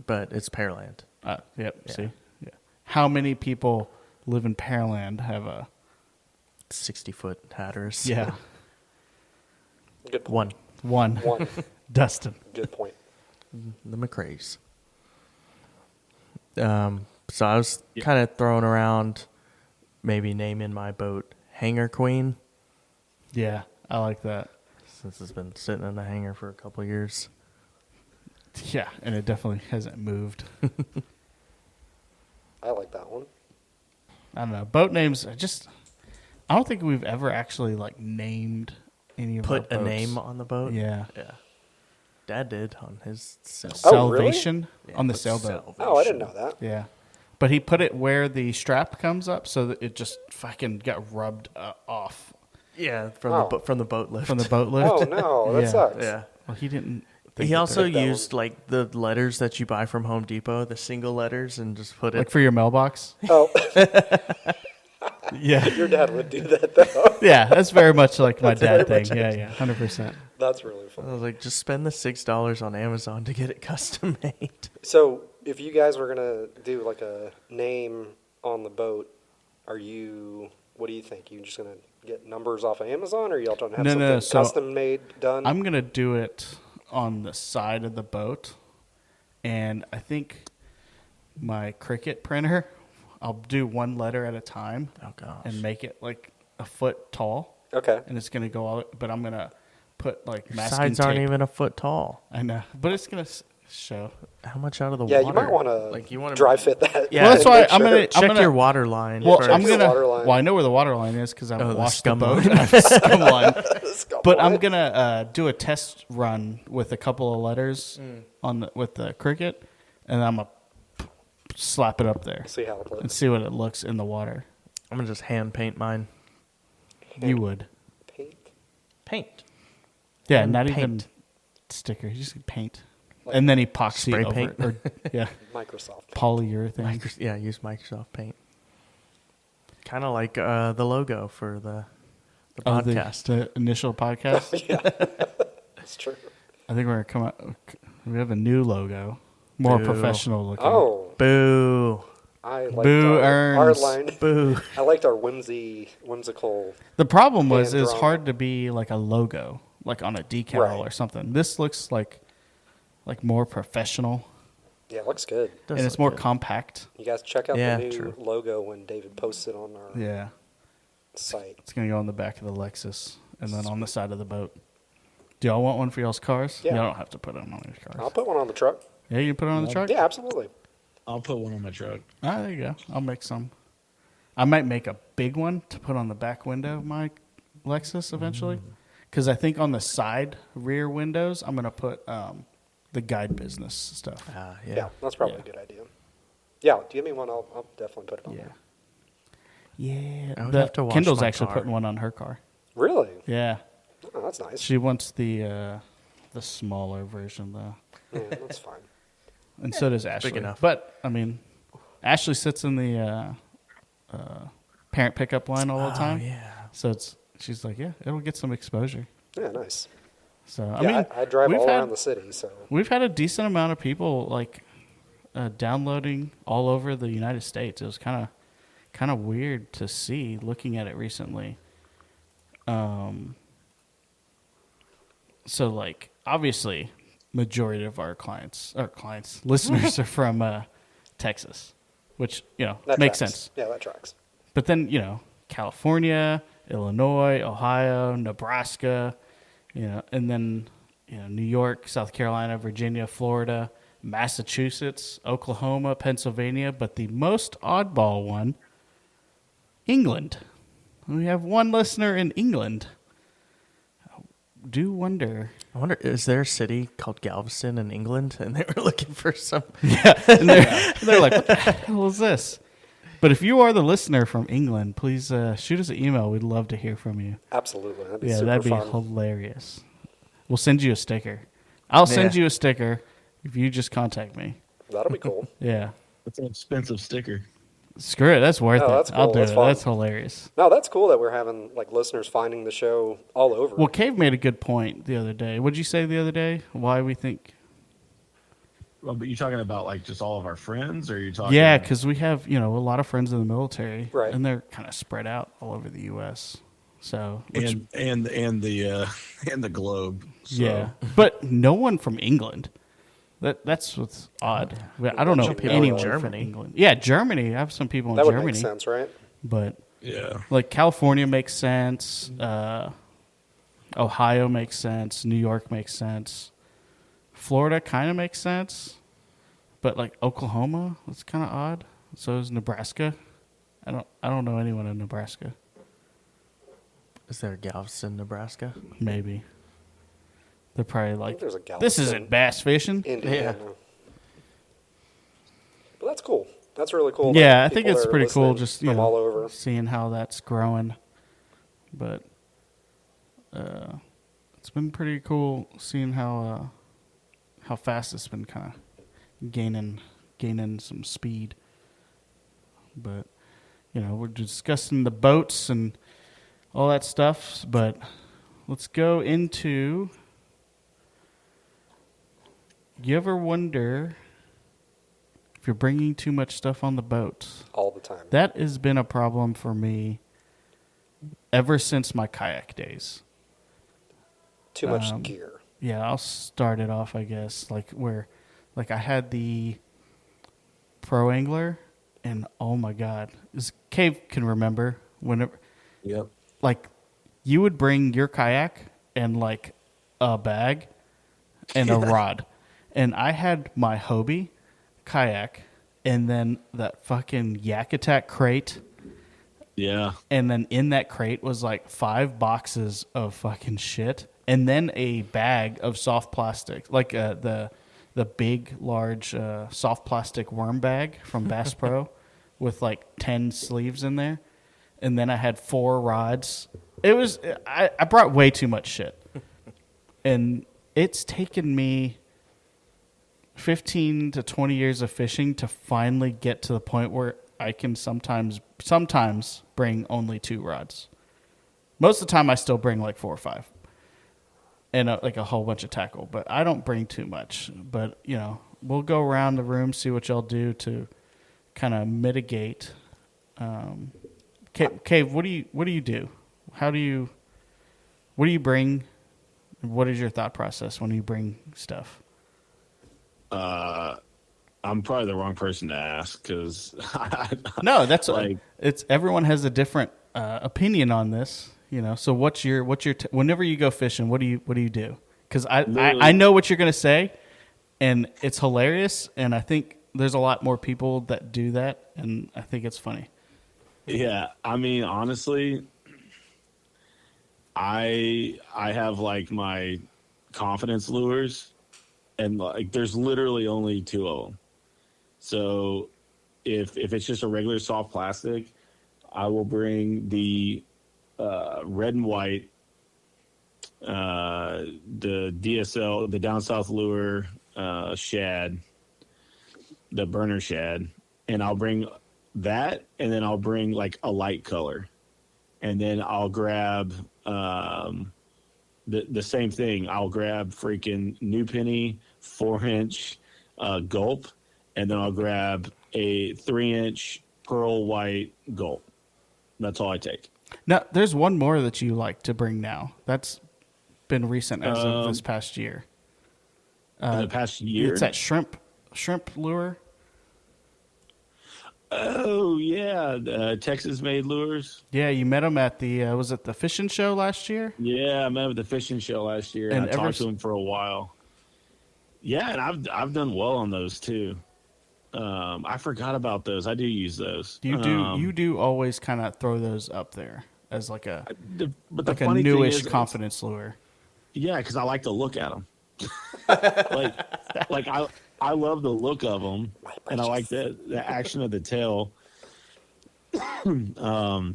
But it's Pearland. Yep. Yeah. See? Yeah. How many people live in Pearland have a, 60-foot hatters. yeah, Good point. One. one. Dustin. Good point. The McRae's. So I was kind of throwing around maybe naming my boat Hangar Queen, Yeah, I like that. since it's been sitting in the hangar for a couple of years. Yeah, and it definitely hasn't moved. I like that one. I don't know. Boat names, I don't think we've ever actually like named any of Put our a boats. name on the boat. Yeah. Yeah. Dad did on his sail. Oh, really? Salvation Yeah, on the put sailboat. Oh, I didn't know that. Yeah. But he put it where the strap comes up so that it just fucking got rubbed off Yeah, from Oh. from the boat lift. from the boat lift. Oh no, that Yeah. sucks. Yeah. Well, he didn't. think He that also Pick that used like the letters that you buy from Home Depot, the single letters, and just put like it. for your mailbox. Oh, Yeah. your dad would do that though. Yeah, that's very much like my That's dad very thing. much Yeah, 100%. That's really I funny. was like, just spend the $6 on Amazon to get it custom made. So, if you guys were gonna do like a name on the boat, what do you think? You just gonna get numbers off of Amazon, or y'all trying to have No, something no, so custom made done? I'm gonna do it on the side of the boat, and I think my Cricut printer, I'll do one letter at a time Oh gosh. and make it like a foot tall, Okay. and it's gonna go all. But I'm gonna put like Your masking sides tape. aren't even a foot tall. I know, but it's gonna show. How much out of the Yeah, water? you might want to like you want dry fit that. Yeah, Well, that's and why make I'm sure. gonna- check your water line. Well, first. I'm Check the gonna. water line. Well, I know where the water line is because I Oh, the washed the scum boat. line. I have a scum line. Scum But line. I'm gonna do a test run with a couple of letters with the Cricut, and I'm gonna slap it up there See how it and looks. see what it looks in the water. I'm gonna just hand paint mine. You would, Paint. Paint. yeah, And not paint. even sticker. You just paint, Like and then epoxy spray over paint? it, or yeah, Microsoft. polyurethane. Yeah, use Microsoft Paint. Kind of like the logo for the Oh, podcast. the initial podcast. That's true. I think we're gonna come out. We have a new logo, more Boo. professional looking. Oh, Boo. I liked Boo our earns. line. Boo. I liked our whimsical. The problem was it's Hand-drawn. hard to be like a logo, like on a decal Right. or something. This looks like more professional, Yeah, it looks good. Does and it's look more good. compact. You guys check out Yeah, the new true. logo when David posts it on our Yeah, site. it's gonna go on the back of the Lexus and then on the side of the boat. Do y'all want one for y'all's cars? Yeah. Y'all don't have to put it on your cars. I'll put one on the truck. Yeah, you can put it on the truck. Yeah, absolutely. I'll put one on my truck. Ah, there you go. I'll make some. I might make a big one to put on the back window of my Lexus eventually, because I think on the side rear windows I'm gonna put the guide business stuff. Yeah, that's probably Yeah. a good idea. Yeah, give me one. I'll definitely put it on Yeah. there. Yeah. I would have to wash Kendall's my actually car. putting one on her car. Really? Yeah. Oh, that's nice. She wants the smaller version though. Yeah, that's fine. And so does Ashley. enough. But I mean, Ashley sits in the parent pickup line all the time. yeah. So she's like, yeah, it'll get some exposure. Yeah, nice. So Yeah, I mean, I drive we've all had- around the city, so We've had a decent amount of people like downloading all over the United States. It was kind kind of weird to see looking at it recently. So like obviously majority of our listeners are from Texas, which, That makes tracks. sense. Yeah, that tracks. But then, California, Illinois, Ohio, Nebraska, and then, New York, South Carolina, Virginia, Florida, Massachusetts, Oklahoma, Pennsylvania, but the most oddball one, England. We have one listener in England. Do wonder. I wonder, is there a city called Galveston in England? And they were looking for some. Yeah, and they're like, what the hell is this? But if you are the listener from England, please shoot us an email. We'd love to hear from you. Absolutely. That'd be Yeah, super that'd be fun. hilarious. We'll send you a sticker. I'll send you a sticker if you just contact me. That'll be cool. Yeah. It's an expensive sticker. Screw it. That's worth No, it. that's I'll cool. do That's it. fun. That's hilarious. No, that's cool that we're having like listeners finding the show all over. Well, Cave made a good point the other day. What did you say the other day? Why we think? Well, but you're talking about like just all of our friends, or you're talking? Yeah, because we have a lot of friends in the military, Right. And they're kind of spread out all over the U.S. So which, and the globe. So. yeah, but no one from England. That's what's odd. I don't know Some people anyone in from Germany. England. Yeah, Germany. I have some people in that would Germany, make sense, right? but Yeah. like California makes sense. Ohio makes sense. New York makes sense. Florida kind of makes sense, but like Oklahoma, that's kind of odd. So is Nebraska. I don't know anyone in Nebraska. Is there Galveston, Nebraska? Maybe they're probably I like, think there's a this Galveston, isn't bass fishing. Indiana. But that's cool. That's really cool. that Yeah, I think people it's are pretty cool. listening Just from all over. seeing how that's growing, but it's been pretty cool seeing how fast it's been kind of gaining some speed. But we're discussing the boats and all that stuff. But let's go into. You ever wonder if you're bringing too much stuff on the boat? All the time. That has been a problem for me ever since my kayak days. Too much gear. Yeah, I'll start it off, I guess, like I had the Pro Angler, and oh my God, this Cave can remember whenever, Yep. like, you would bring your kayak and like a bag and a rod, and I had my Hobie kayak, and then that fucking Yak Attack crate. Yeah. And then in that crate was like 5 boxes of fucking shit, and then a bag of soft plastic, like the big, large soft plastic worm bag from Bass Pro with like 10 sleeves in there. And then I had 4 rods. I brought way too much shit. And it's taken me 15 to 20 years of fishing to finally get to the point where I can sometimes bring only 2 rods. Most of the time I still bring like 4 or 5. And like a whole bunch of tackle, but I don't bring too much. But we'll go around the room, see what y'all do to kind of mitigate. Cave, what do you do? What do you bring? What is your thought process when you bring stuff? I'm probably the wrong person to ask because No, that's like it's everyone has a different opinion on this. So what's your whenever you go fishing, what do you do? Because I know what you're gonna say, and it's hilarious, and I think there's a lot more people that do that, and I think it's funny. Yeah, I mean, honestly, I have like my confidence lures, and like there's literally only 2 of them. So if it's just a regular soft plastic, I will bring the red and white, the DSL, the down south lure, shad, the burner shad, and I'll bring that, and then I'll bring like a light color, and then I'll grab the same thing. I'll grab freaking New Penny 4-inch gulp, and then I'll grab a 3-inch pearl white, gulp. That's all I take. Now, there's one more that you like to bring now. That's been recent as of this past year. In the past year? It's that shrimp lure. Oh, yeah. Texas-made lures. Yeah, you met him at the, was it the fishing show last year? Yeah, I met him at the fishing show last year, and I talked to him for a while. Yeah, and I've done well on those, too. I forgot about those. I do use those. You do always kind of throw those up there as like a but the like a funny newish thing is, confidence lure. Yeah, because I like to look at them. like I love the look of them, and I like the action of the tail. I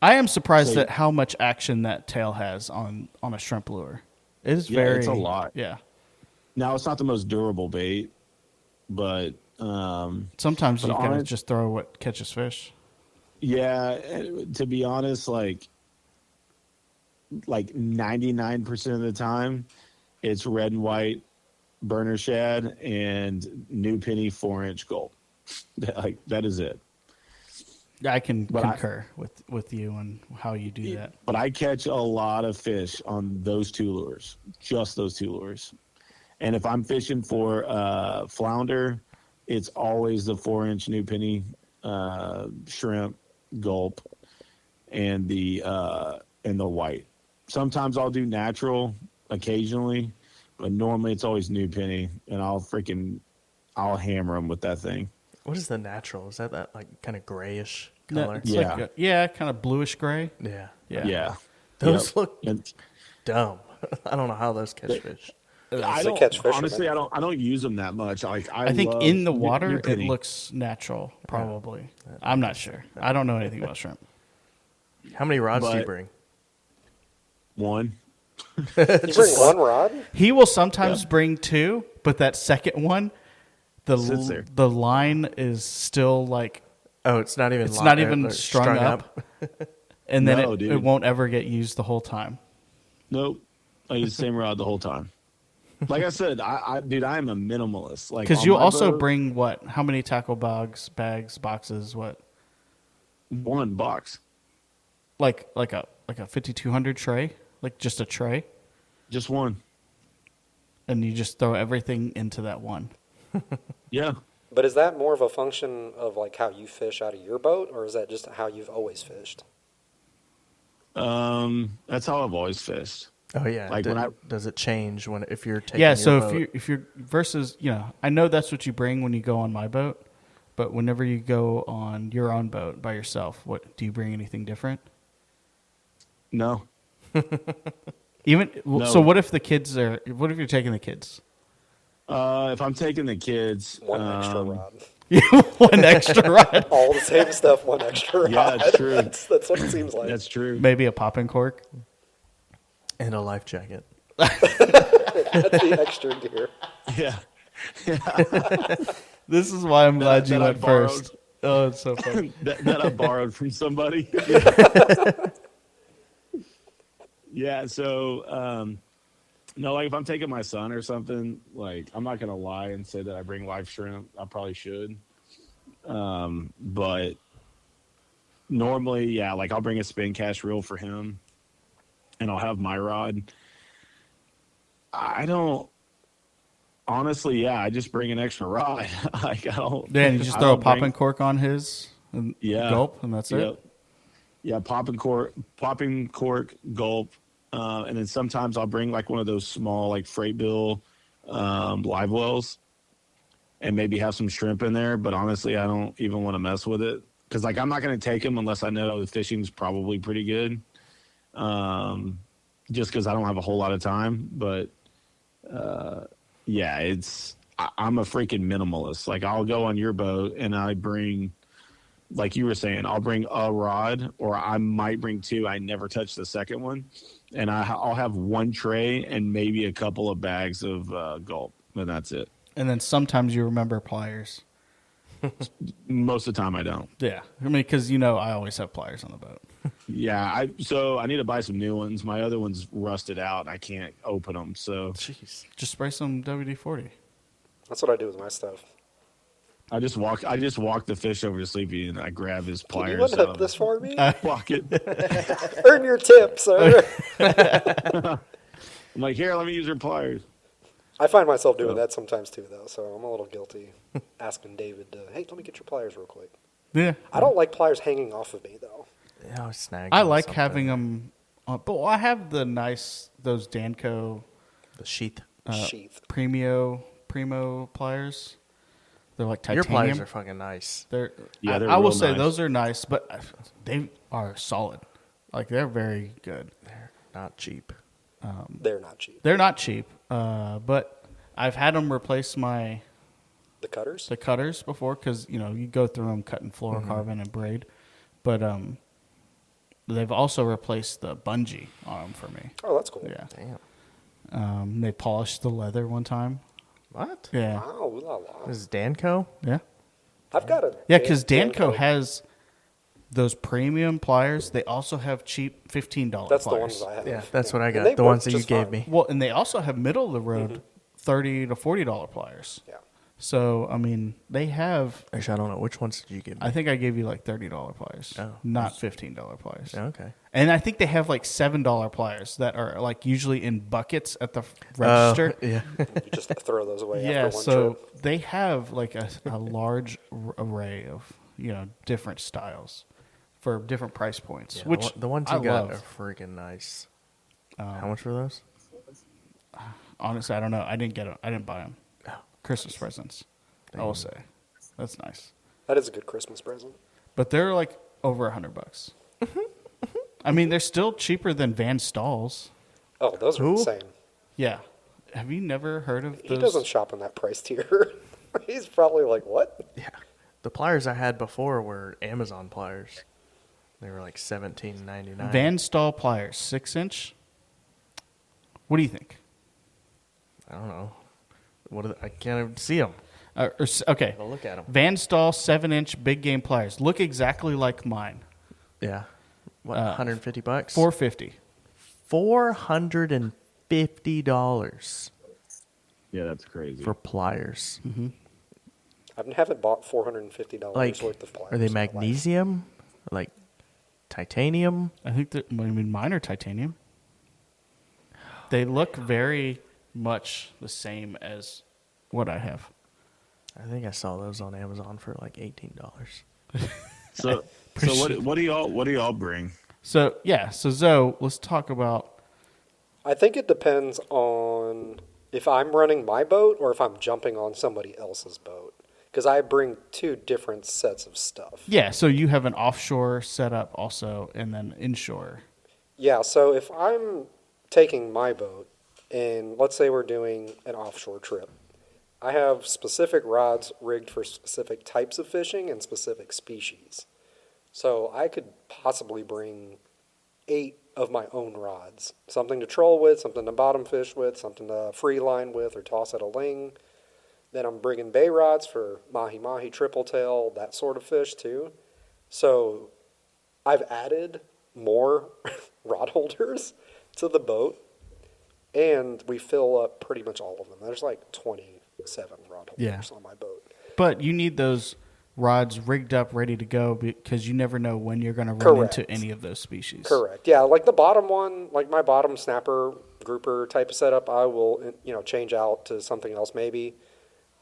am surprised at how much action that tail has on a shrimp lure. It is very. It's a lot. Yeah. Now it's not the most durable bait, but sometimes you can just throw what catches fish. Yeah, to be honest, like 99% of the time, it's red and white burner shad and new penny 4-inch gulp. That is it. I can concur with you on how you do that. But I catch a lot of fish on those two lures, just those two lures. And if I'm fishing for flounder, it's always the 4-inch new penny shrimp gulp and the white. Sometimes I'll do natural occasionally, but normally it's always new penny, and I'll hammer them with that thing. What is the natural? Is that like kind of grayish color? No, kind of bluish gray. Yeah. Those look dumb. I don't know how those catch fish. I don't catch fish. Honestly, I don't use them that much. I think in the water it looks natural. Probably. I'm not sure. I don't know anything about shrimp. How many rods do you bring? One. You bring one rod? He will sometimes bring two, but that second one, the line is still like. Oh, it's not even. It's not even strung up. And then it won't ever get used the whole time. Nope. I use the same rod the whole time. Like I said, I am a minimalist. Like, because you also bring what? How many tackle bags, boxes? What? One box. Like a 5200 tray, like just a tray. Just one. And you just throw everything into that one. Yeah. But is that more of a function of like how you fish out of your boat, or is that just how you've always fished? That's how I've always fished. Oh yeah. Like does it change if you're taking your boat? if you're versus, I know that's what you bring when you go on my boat, but whenever you go on your own boat by yourself, what do you bring? Anything different? No. No. So what if you're taking the kids? If I'm taking the kids, one extra rod. One extra rod. All the same stuff, one extra rod. Yeah, that's true. That's what it seems like. That's true. Maybe a popping cork. And a life jacket. That's the extra gear. Yeah. This is why I'm glad you went first. Oh, it's so funny. that I borrowed from somebody. Yeah, so no, like if I'm taking my son or something, like I'm not gonna lie and say that I bring live shrimp. I probably should. But normally, yeah, like I'll bring a spin cast reel for him and I'll have my rod. I don't honestly, I just bring an extra rod. Like I don't. Yeah, you just throw a popping cork on his and gulp, and that's it. Yeah, popping cork, gulp, and then sometimes I'll bring like one of those small like freight bill live wells, and maybe have some shrimp in there. But honestly, I don't even want to mess with it because like I'm not going to take them unless I know the fishing's probably pretty good. Just because I don't have a whole lot of time, but I'm a freaking minimalist. Like I'll go on your boat and I bring, like you were saying, I'll bring a rod or I might bring two. I never touch the second one, and I'll have one tray and maybe a couple of bags of gulp, and that's it. And then sometimes you remember pliers. Most of the time I don't. Yeah, I mean, because I always have pliers on the boat. Yeah, so I need to buy some new ones. My other one's rusted out and I can't open them. So jeez, just spray some WD-40. That's what I do with my stuff. I just walk the fish over to Sleepy, and I grab his Can you pliers out unhook of this the for me? bucket. Earn your tip, sir. I'm like, here, let me use your pliers. I find myself doing So- that sometimes too, though, so I'm a little guilty asking David to, hey, let me get your pliers real quick. Yeah. I don't like pliers hanging off of me, though. Yeah, I was snagging I like something. having them, but I have those Danco The sheath. Sheath. Primo pliers. They're like Your titanium. pliers are fucking nice. They're Yeah, they're I will real say nice. those are nice, but they are solid. Like they're very good. They're not cheap. They're not cheap. They're not cheap, but I've had them replace the The cutters? cutters before because you go through them cutting fluorocarbon and braid, but they've also replaced the bungee on them for me. Oh, that's cool. Yeah, Damn. they polished the leather one time. What? Yeah, Wow, ooh la la. This is Danco? yeah, I've got a. yeah. Because Dan- Danco has those premium pliers. They also have cheap $15 That's pliers. the ones I have. Yeah, that's what I And got. they The work ones that you just gave fine. me. Well, and they also have middle of the road $30 to $40 pliers. Yeah. So I mean, they have. Actually, I don't know. Which ones did you give me? I think I gave you like $30 pliers, Oh. not $15 pliers. Oh, okay. And I think they have like $7 pliers that are like usually in buckets at the register. Yeah. You just throw those away Yeah, after one so trip. they have like a large array of different styles for different price points. Yeah, which the ones I you got love. are freaking nice. How much were those? Honestly, I don't know. I didn't get them. I didn't buy them. Oh. Christmas presents. I will say, that's nice. That is a good Christmas present. But they're like over $100. I mean, they're still cheaper than Van Stalls. Oh, those are Who? insane. Yeah. Have you never heard of those? He doesn't shop in that price tier. He's probably like, what? Yeah. The pliers I had before were Amazon pliers. They were like $17.99. Van Stall pliers, 6-inch. What do you think? I don't know. I can't even see them. Okay. I'll look at them. Van Stall 7-inch big game pliers look exactly like mine. Yeah. What? $150? $450. $450 Yeah, that's crazy. for pliers. I haven't bought $450 Like, worth of pliers. are they in my life. magnesium? Like titanium? I think that mine are titanium. They look very much the same as what I have. I think I saw those on Amazon for like $18. So what do y'all bring? So Zoe, let's talk about. I think it depends on if I'm running my boat or if I'm jumping on somebody else's boat. Because I bring two different sets of stuff. Yeah, so you have an offshore setup also, and then inshore. Yeah, so if I'm taking my boat, and let's say we're doing an offshore trip, I have specific rods rigged for specific types of fishing and specific species. So I could possibly bring 8 of my own rods. Something to troll with, something to bottom fish with, something to free line with or toss at a ling. Then I'm bringing bay rods for mahi-mahi, triple tail, that sort of fish too. So I've added more rod holders to the boat, and we fill up pretty much all of them. There's like 27 rod holders on my boat. But you need those rods rigged up, ready to go, because you never know when you're going to run into any of those species. Correct. Yeah, like the bottom one, like my bottom snapper grouper type of setup, I will change out to something else maybe.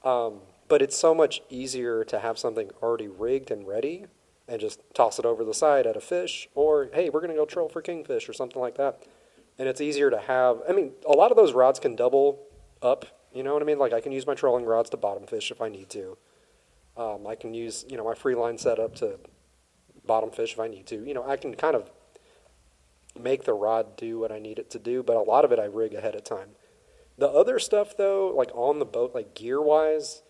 But it's so much easier to have something already rigged and ready and just toss it over the side at a fish, or hey, we're going to go troll for kingfish or something like that. And it's easier to have. I mean, a lot of those rods can double up. You know what I mean? Like I can use my trolling rods to bottom fish if I need to. I can use my free line setup to bottom fish if I need to. I can kind of make the rod do what I need it to do, but a lot of it I rig ahead of time. The other stuff though, like on the boat, like gear wise,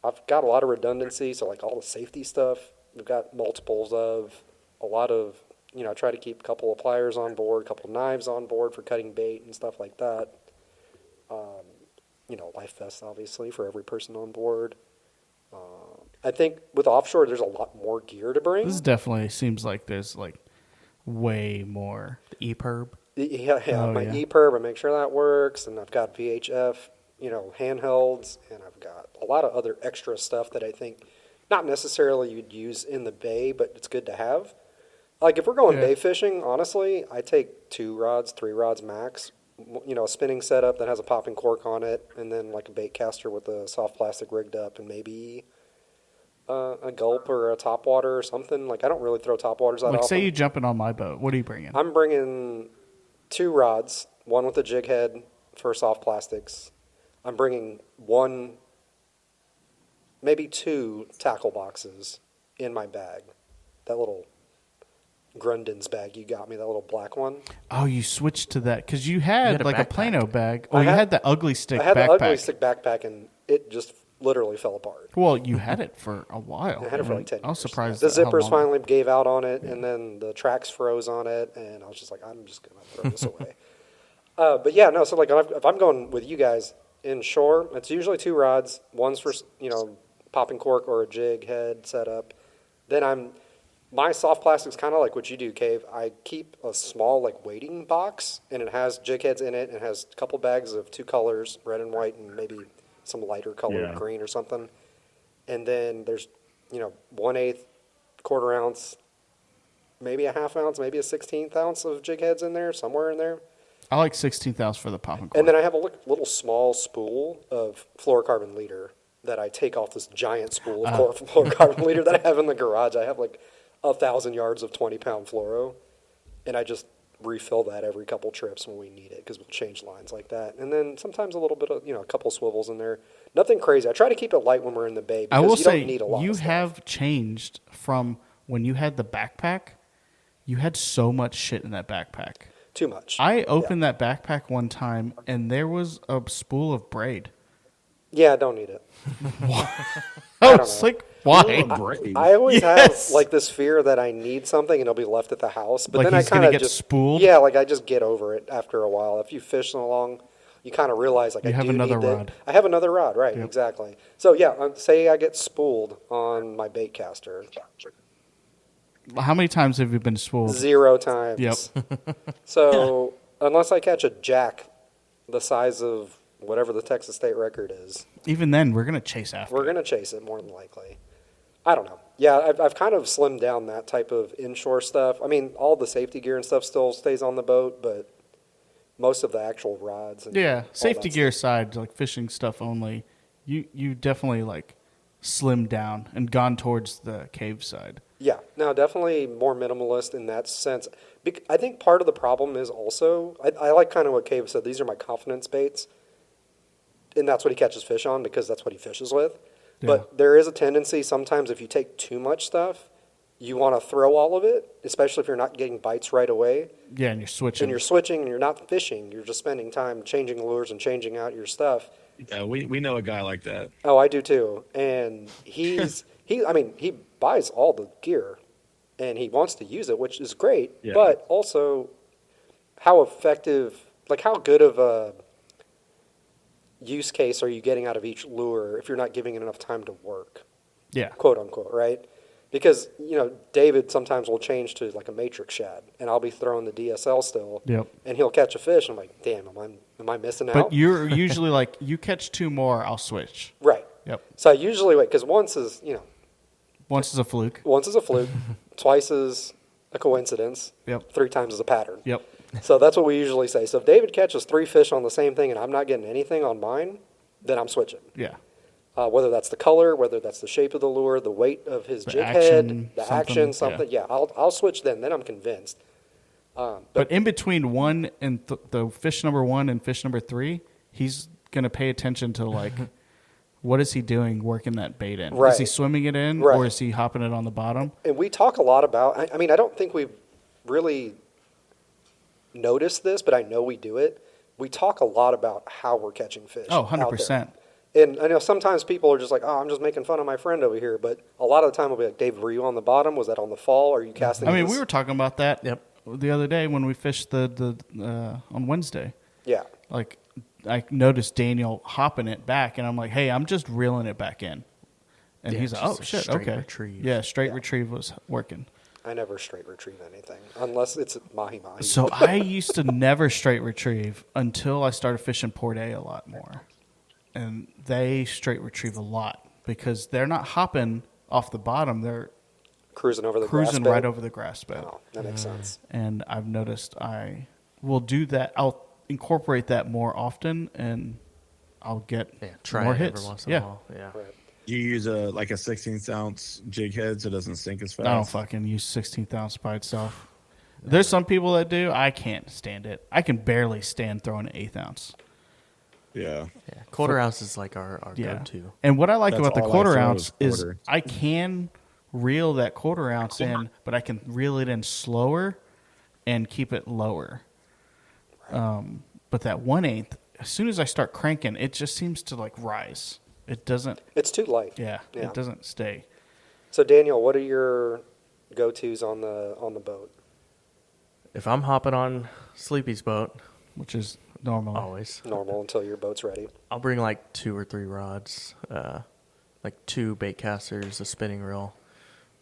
I've got a lot of redundancy. So like all the safety stuff, we've got multiples of. A lot of I try to keep a couple of pliers on board, a couple of knives on board for cutting bait and stuff like that. Life vests obviously for every person on board. I think with offshore, there's a lot more gear to bring. This definitely seems like there's like way more. The EPIRB. Yeah, Oh, my yeah. EPIRB, I make sure that works, and I've got VHF handhelds, and I've got a lot of other extra stuff that I think not necessarily you'd use in the bay, but it's good to have. Like if we're going bay fishing, honestly, I take 2 rods, 3 rods max. A spinning setup that has a popping cork on it, and then like a bait caster with a soft plastic rigged up, and maybe a gulp or a topwater or something. Like I don't really throw topwaters that often. Say you jumping on my boat. What are you bringing? I'm bringing 2 rods, one with a jig head for soft plastics. I'm bringing 1, maybe 2 tackle boxes in my bag. That little Grundon's bag you got me, that little black one. Oh, you switched to that because you had like a Plano bag. Oh, you had the ugly stick backpack. I had the ugly stick backpack, and it just literally fell apart. Well, you had it for a while. I had it for like 10 years. I was surprised. The zippers finally gave out on it, and then the tracks froze on it, and I was just like, I'm just going to throw this away. But yeah, no, so like if I'm going with you guys inshore, it's usually 2 rods. One's for, popping cork or a jig head setup. Then my soft plastic's kind of like what you do, Cave. I keep a small like weighting box, and it has jig heads in it, and it has a couple bags of 2 colors, red and white, and maybe some lighter color, green or something. And then there's, 1/8, quarter ounce, maybe a half ounce, maybe a 16th ounce of jig heads in there, somewhere in there. I like 16th ounce for the popping cork. And then I have a little small spool of fluorocarbon leader that I take off this giant spool of fluorocarbon leader that I have in the garage. I have like 1,000 yards of 20-pound fluoro, and I just refill that every couple trips when we need it because we'll change lines like that. And then sometimes a little bit of, a couple swivels in there. Nothing crazy. I try to keep it light when we're in the bay because I will you say, don't need a lot you of stuff. have changed from when you had the backpack. You had so much shit in that backpack. Too much. I opened that backpack one time, and there was a spool of braid. Yeah, I don't need it. I was like, why? I always have like this fear that I need something and it'll be left at the house. But like then I kind of just spooled? Yeah, like I just get over it after a while. If you fish so long, you kind of realize like you I have do another need rod. I have another rod, right? Yep. Exactly. So yeah, say I get spooled on my bait caster. How many times have you been spooled? 0 times. Yep. So unless I catch a jack the size of whatever the Texas state record is. Even then, we're going to chase after We're going to chase it more than likely. I don't know. Yeah, I've kind of slimmed down that type of inshore stuff. I mean, all the safety gear and stuff still stays on the boat, but most of the actual rods. And safety gear aside, like fishing stuff only, you definitely like slimmed down and gone towards the cave side. Yeah, no, definitely more minimalist in that sense. I think part of the problem is also, I like kind of what Cave said, these are my confidence baits. And that's what he catches fish on because that's what he fishes with. Yeah. But there is a tendency sometimes if you take too much stuff, you want to throw all of it, especially if you're not getting bites right away. Yeah, and you're switching. And you're not fishing. You're just spending time changing lures and changing out your stuff. Yeah, we know a guy like that. Oh, I do too. And he buys all the gear and he wants to use it, which is great. Yeah. But also how effective, like how good of a use case are you getting out of each lure if you're not giving it enough time to work? Yeah. Quote unquote, right? Because, David sometimes will change to like a matrix shad and I'll be throwing the DSL still. Yep. And he'll catch a fish. I'm like, damn, am I missing out? But you're usually like, you catch 2 more, I'll switch. Right. Yep. So I usually wait because once is a fluke. Once is a fluke. Twice is a coincidence. Yep. 3 times is a pattern. Yep. So that's what we usually say. So if David catches 3 fish on the same thing and I'm not getting anything on mine, then I'm switching. Yeah. Whether that's the color, whether that's the shape of the lure, the weight of his jig head, the action, something. Yeah, I'll switch then. Then I'm convinced. But in between one and the fish number 1 and fish number 3, he's going to pay attention to like, what is he doing working that bait in? Right. Is he swimming it in or is he hopping it on the bottom? And we talk a lot about, I mean, I don't think we've really noticed this, but I know we do it. We talk a lot about how we're catching fish. Oh, 100%. And I know sometimes people are just like, oh, I'm just making fun of my friend over here. But a lot of the time I'll be like, David, were you on the bottom? Was that on the fall? Are you casting? I mean, we were talking about that the other day when we fished the on Wednesday. Yeah. Like, I noticed Daniel hopping it back, and I'm like, hey, I'm just reeling it back in. And he's like, oh, shit, okay. Retrieve. Yeah, straight retrieve was working. I never straight retrieve anything, unless it's mahi-mahi. So I used to never straight retrieve until I started fishing Port A a lot more. and they straight retrieve a lot because they're not hopping off the bottom; they're Cruising over the grass cruising bed. right over the grass bed. Oh, that makes sense. And I've noticed I will do that. I'll incorporate that more often, and I'll get Try more it hits. every once in a while. Yeah. Right. You use a 16th ounce jig head so it doesn't sink as fast. I don't fucking use 16th ounce by itself. There's some people that do. I can't stand it. I can barely stand throwing an 1/8 ounce. Yeah. Yeah. Quarter ounce is like our go-to. And what I like That's about the all I quarter throw ounce is quarter. I can reel that quarter ounce in, but I can reel it in slower and keep it lower. But that 1/8, as soon as I start cranking, it just seems to like rise. It doesn't. It's too light. Yeah. It doesn't stay. So Daniel, what are your go-tos on the boat? If I'm hopping on Sleepy's boat, Which is normal. always, Normal until your boat's ready. I'll bring like 2 or 3 rods, like 2 bait casters, a spinning reel,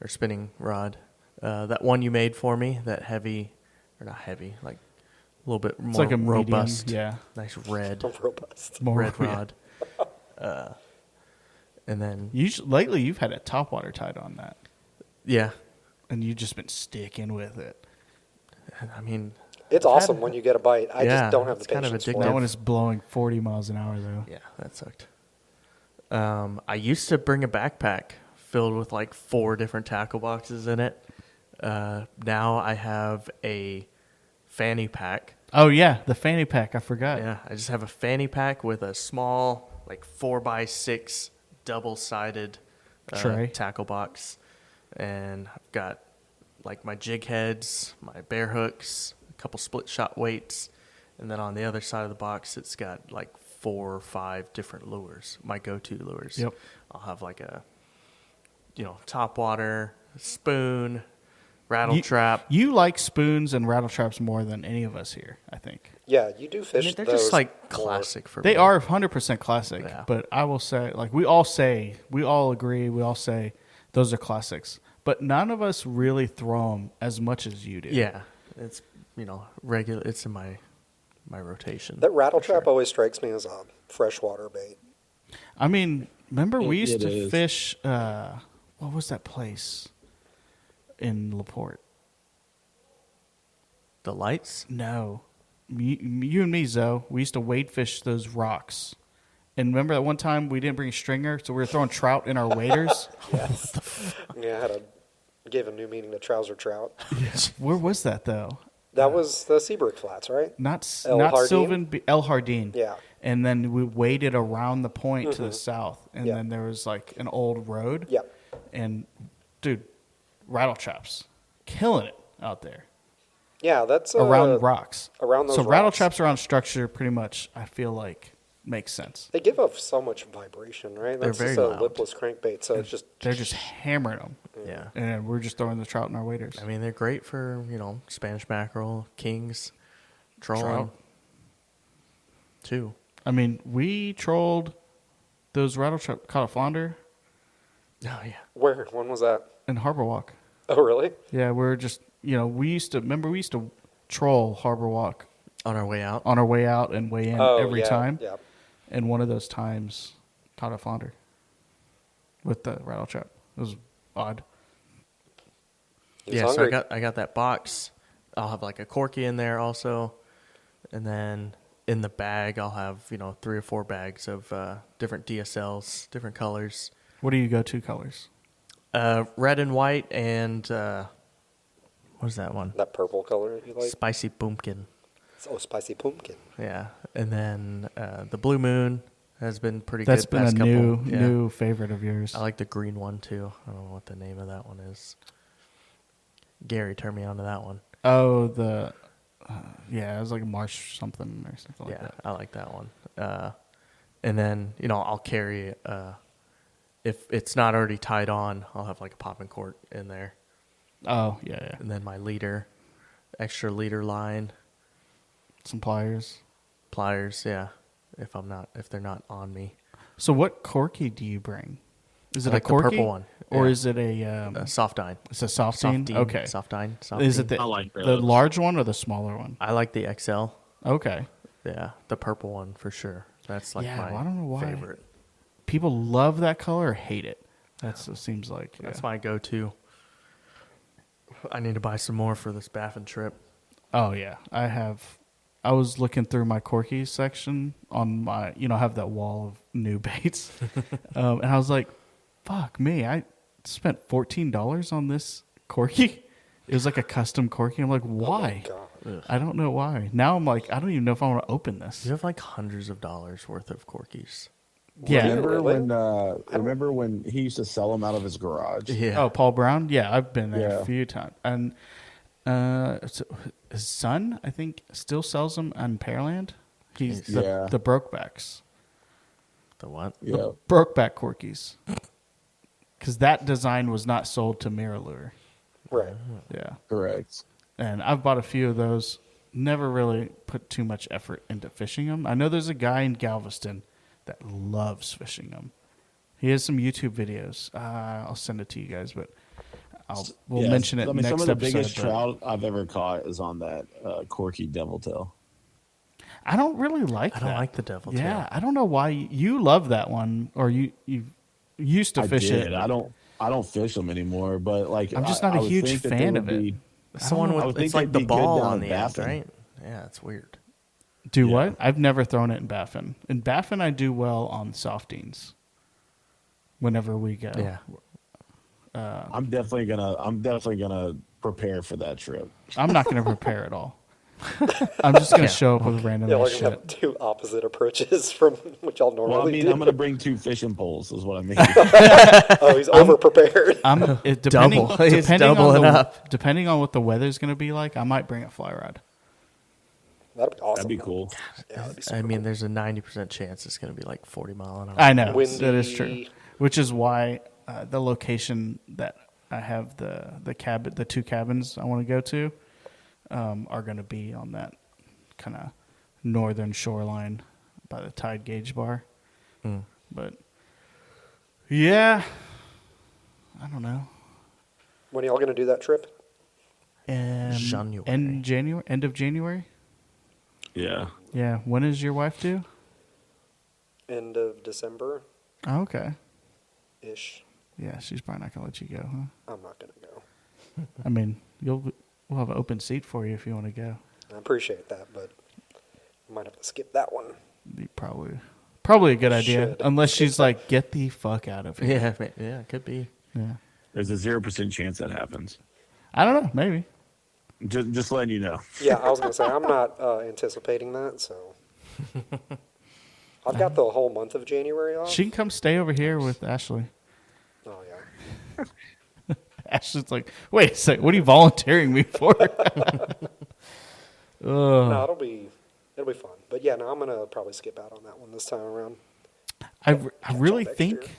or spinning rod. That one you made for me, that heavy, or not heavy, like a little bit It's more like a robust, medium, nice red, Robust. More red yeah. rod. And then, Lately, you've had a top water tied on that, yeah, and you've just been sticking with it. I mean, It's I've awesome had- when you get a bite. I Yeah, just don't have the it's kind of patience for addictive. That it. one is blowing 40 miles an hour, though. yeah, that sucked. I used to bring a backpack filled with like 4 different tackle boxes in it. Now I have a fanny pack. Oh, yeah, the fanny pack. I forgot. Yeah, I just have a fanny pack with a small, like 4x6 double-sided Tray. tackle box, and I've got like my jig heads, my bear hooks, a couple split shot weights, and then on the other side of the box, it's got like 4 or 5 different lures, my go-to lures. Yep. I'll have like a, top water, spoon, rattle trap. You like spoons and rattle traps more than any of us here, I think. Yeah, you do I fish mean, they're those just like more. classic for me. They are 100% classic, Yeah. but I will say, like we all agree, we all say those are classics. But none of us really throw them as much as you do. Yeah, it's regular. It's in my rotation. That rattle for trap sure. always strikes me as a freshwater bait. I mean, remember we used It to is. fish, what was that place in LaPorte? The lights. No. You and me, Zoe, we used to wade fish those rocks. And remember that one time we didn't bring a stringer, so we were throwing trout in our waders? Yes. Yeah, I had to give a new meaning to trouser trout. Where was that, though? That was the Seabrook Flats, right? Not El not Jardín? Sylvan, El Jardín. Yeah. And then we waded around the point to the south, and Yeah. then there was like an old road. Yeah. And dude, rattle traps, killing it out there Yeah, that's around rocks. around those so rattle rocks. traps around structure pretty much, I feel like, makes sense. They give off so much vibration, right? They're That's very just a loud. lipless crankbait, so it's just They're just hammering them, Yeah. and we're just throwing the trout in our waders. I mean, they're great for Spanish mackerel, kings, trolling, Trout. too. I mean, we trolled those rattle trap, caught a flounder Oh yeah. where? When was that? in Harbor Walk. Oh, really? Yeah, we're just we used to troll Harbor Walk On our way out. on our way out and way in Oh, every yeah, time. Yeah. And one of those times caught a flounder with the rattle trap. It was odd. He was Yeah, hungry. so I got that box. I'll have like a corky in there also, and then in the bag I'll have 3 or 4 bags of different DSLs, different colors, What do you go to colors? red and white, and what is that one? That purple color that you like? Spicy pumpkin. Oh, spicy pumpkin. Yeah, and then the blue moon has been pretty That's good. been a past couple. Yeah. new favorite of yours. I like the green one too. I don't know what the name of that one is. Gary turned me on to that one. Oh, the yeah, it was like a marsh something or something like Yeah, that. I like that one. And then I'll carry if it's not already tied on, I'll have like a popping cork in there, Oh, yeah. and then my leader, extra leader line, Some pliers. pliers. Yeah, if they're not on me. So what corky do you bring? Is it I like a the corky? purple one, Or yeah. is it a Soft dine. it's a soft dine? Okay. Soft dine. Is it I like the those. large one or the smaller one? I like the XL. Okay. Yeah, the purple one for sure. That's like Yeah, my well, I don't know why. favorite. People love that color or hate it. That's what it seems like. That's yeah. my go-to. I need to buy some more for this Baffin trip. Oh yeah, I was looking through my Corky section on my, I have that wall of new baits, and I was like, "Fuck me! I spent $14 on this Corky." It was like a custom Corky. I'm like, why? Oh my God. I don't know why. Now I'm like, I don't even know if I want to open this. You have like hundreds of dollars worth of Corkies. Yeah. Remember when he used to sell them out of his garage? Yeah. Oh, Paul Brown. Yeah, I've been there Yeah. a few times, and so his son, I think, still sells them on Pearland. He's Yeah. the Brokebacks. The what? Yeah. The Brokeback Corkies. Because that design was not sold to Mirrorlure. Right. Yeah. Correct. And I've bought a few of those. Never really put too much effort into fishing them. I know there's a guy in Galveston that loves fishing them. He has some YouTube videos. I'll send it to you guys, but we'll mention it next episode. Some of the biggest but trout I've ever caught is on that Corky Devil Tail. I don't really like I that. don't like the devil tail. Yeah, I don't know why you love that one, or you used to fish it. I don't fish them anymore, but like I'm just not a would huge think that fan they of would it. be- It's the one I would with think it's like they'd the be good ball down on in the end, Baffin. right? Yeah, it's weird. Do Yeah. what? I've never thrown it in Baffin. In Baffin, I do well on softines. Whenever we go, Yeah. I'm definitely gonna prepare for that trip. I'm not going to prepare at all. I'm just going to show up with random Yeah, we're ass gonna have shit. two opposite approaches from what y'all normally Well, I mean, do. I'm gonna bring 2 fishing poles. Is what I mean. Oh, he's over prepared. Depending, Double. He's depending on doubling the, up. Depending on what the weather's going to be like, I might bring a fly rod. That'd be awesome. That'd be cool. Yeah, that'd be super I mean, cool. there's a 90% chance it's going to be like 40 mile an hour. I know Windy. that is true, which is why the location that I have the cabin, the 2 cabins I want to go to, are going to be on that kind of northern shoreline by the tide gauge bar. But yeah, I don't know. When are y'all gonna do that trip? January. End of January. Yeah. Yeah. When is your wife due? End of December Oh, okay. ish. Yeah, she's probably not gonna let you go, huh? I'm not gonna go. I mean, we'll have an open seat for you if you want to go. I appreciate that, but I might have to skip that one. Be probably a good idea, Should. unless she's like, "Get the fuck out of here." Yeah, it could be. Yeah. There's a 0% chance that happens. I don't know. Maybe. Just letting you know. Yeah, I was gonna say I'm not anticipating that, so I've got the whole month of January off. She can come stay over here with Ashley. Oh yeah. Ashley's like, "Wait a second, what are you volunteering me for?" No, it'll be fun. But yeah, no, I'm gonna probably skip out on that one this time around. I really next think year.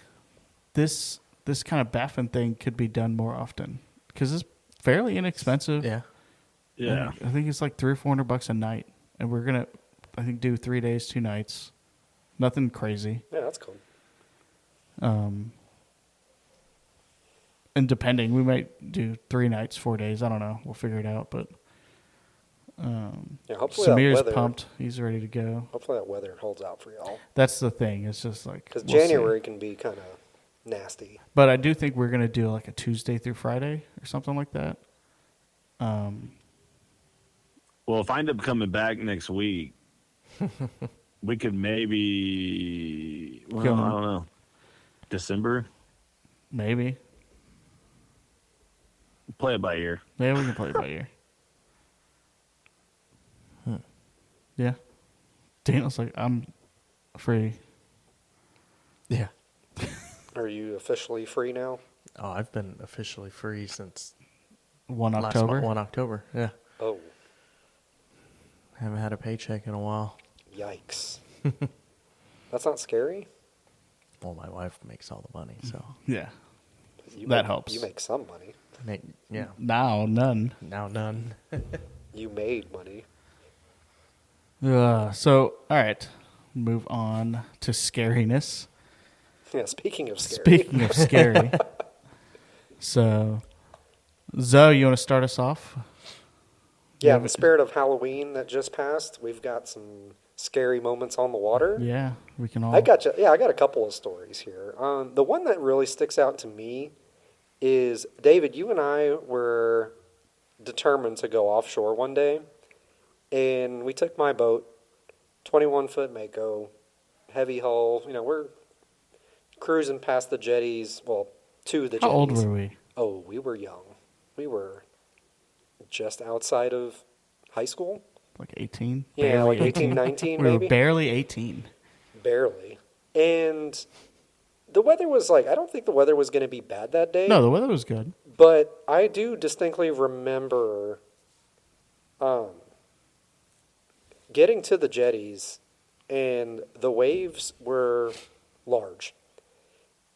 this kind of Baffin thing could be done more often because it's fairly inexpensive. Yeah. Yeah. I think it's like $300 or $400 a night, and we're gonna, I think, do 3 days, 2 nights. Nothing crazy. Yeah, that's cool. And depending, we might do 3 nights, 4 days. I don't know. We'll figure it out. But Yeah, hopefully that Samir's weather. pumped. He's ready to go. Hopefully that weather holds out for y'all. That's the thing. It's just like Because we'll see. January can be kind of nasty. But I do think we're gonna do like a Tuesday through Friday or something like that. Well, if I end up coming back next week, we could maybe. Well, Go I on. don't know. December. Maybe. Play it by ear. Yeah, we can play it by ear. Yeah. Daniel's like, I'm free. Yeah. Are you officially free now? Oh, I've been officially free since 1 last October. 1 October. Yeah. Oh, Haven't had a paycheck in a while. yikes. That's not scary? Well, my wife makes all the money, so Yeah. You That make, helps. You make some money. yeah. Now none. Now none. You made money. So all right, move on to scariness. Yeah, speaking of scary. Speaking of scary, so Zoe, you want to start us off? Yeah, Yeah, in the but- spirit of Halloween that just passed, we've got some scary moments on the water. Yeah, we can all. I got you. Yeah, I got a couple of stories here. The one that really sticks out to me is, David, you and I were determined to go offshore one day, and we took my boat, 21-foot Mako, heavy hull. We're cruising past the jetties, to the jetties. How old were we? Oh, we were young. We were just outside of high school. Like 18? Yeah, Barely like 18, 19 We maybe. were barely 18. Barely. And the weather was I don't think the weather was going to be bad that day. No, the weather was good. But I do distinctly remember getting to the jetties, and the waves were large.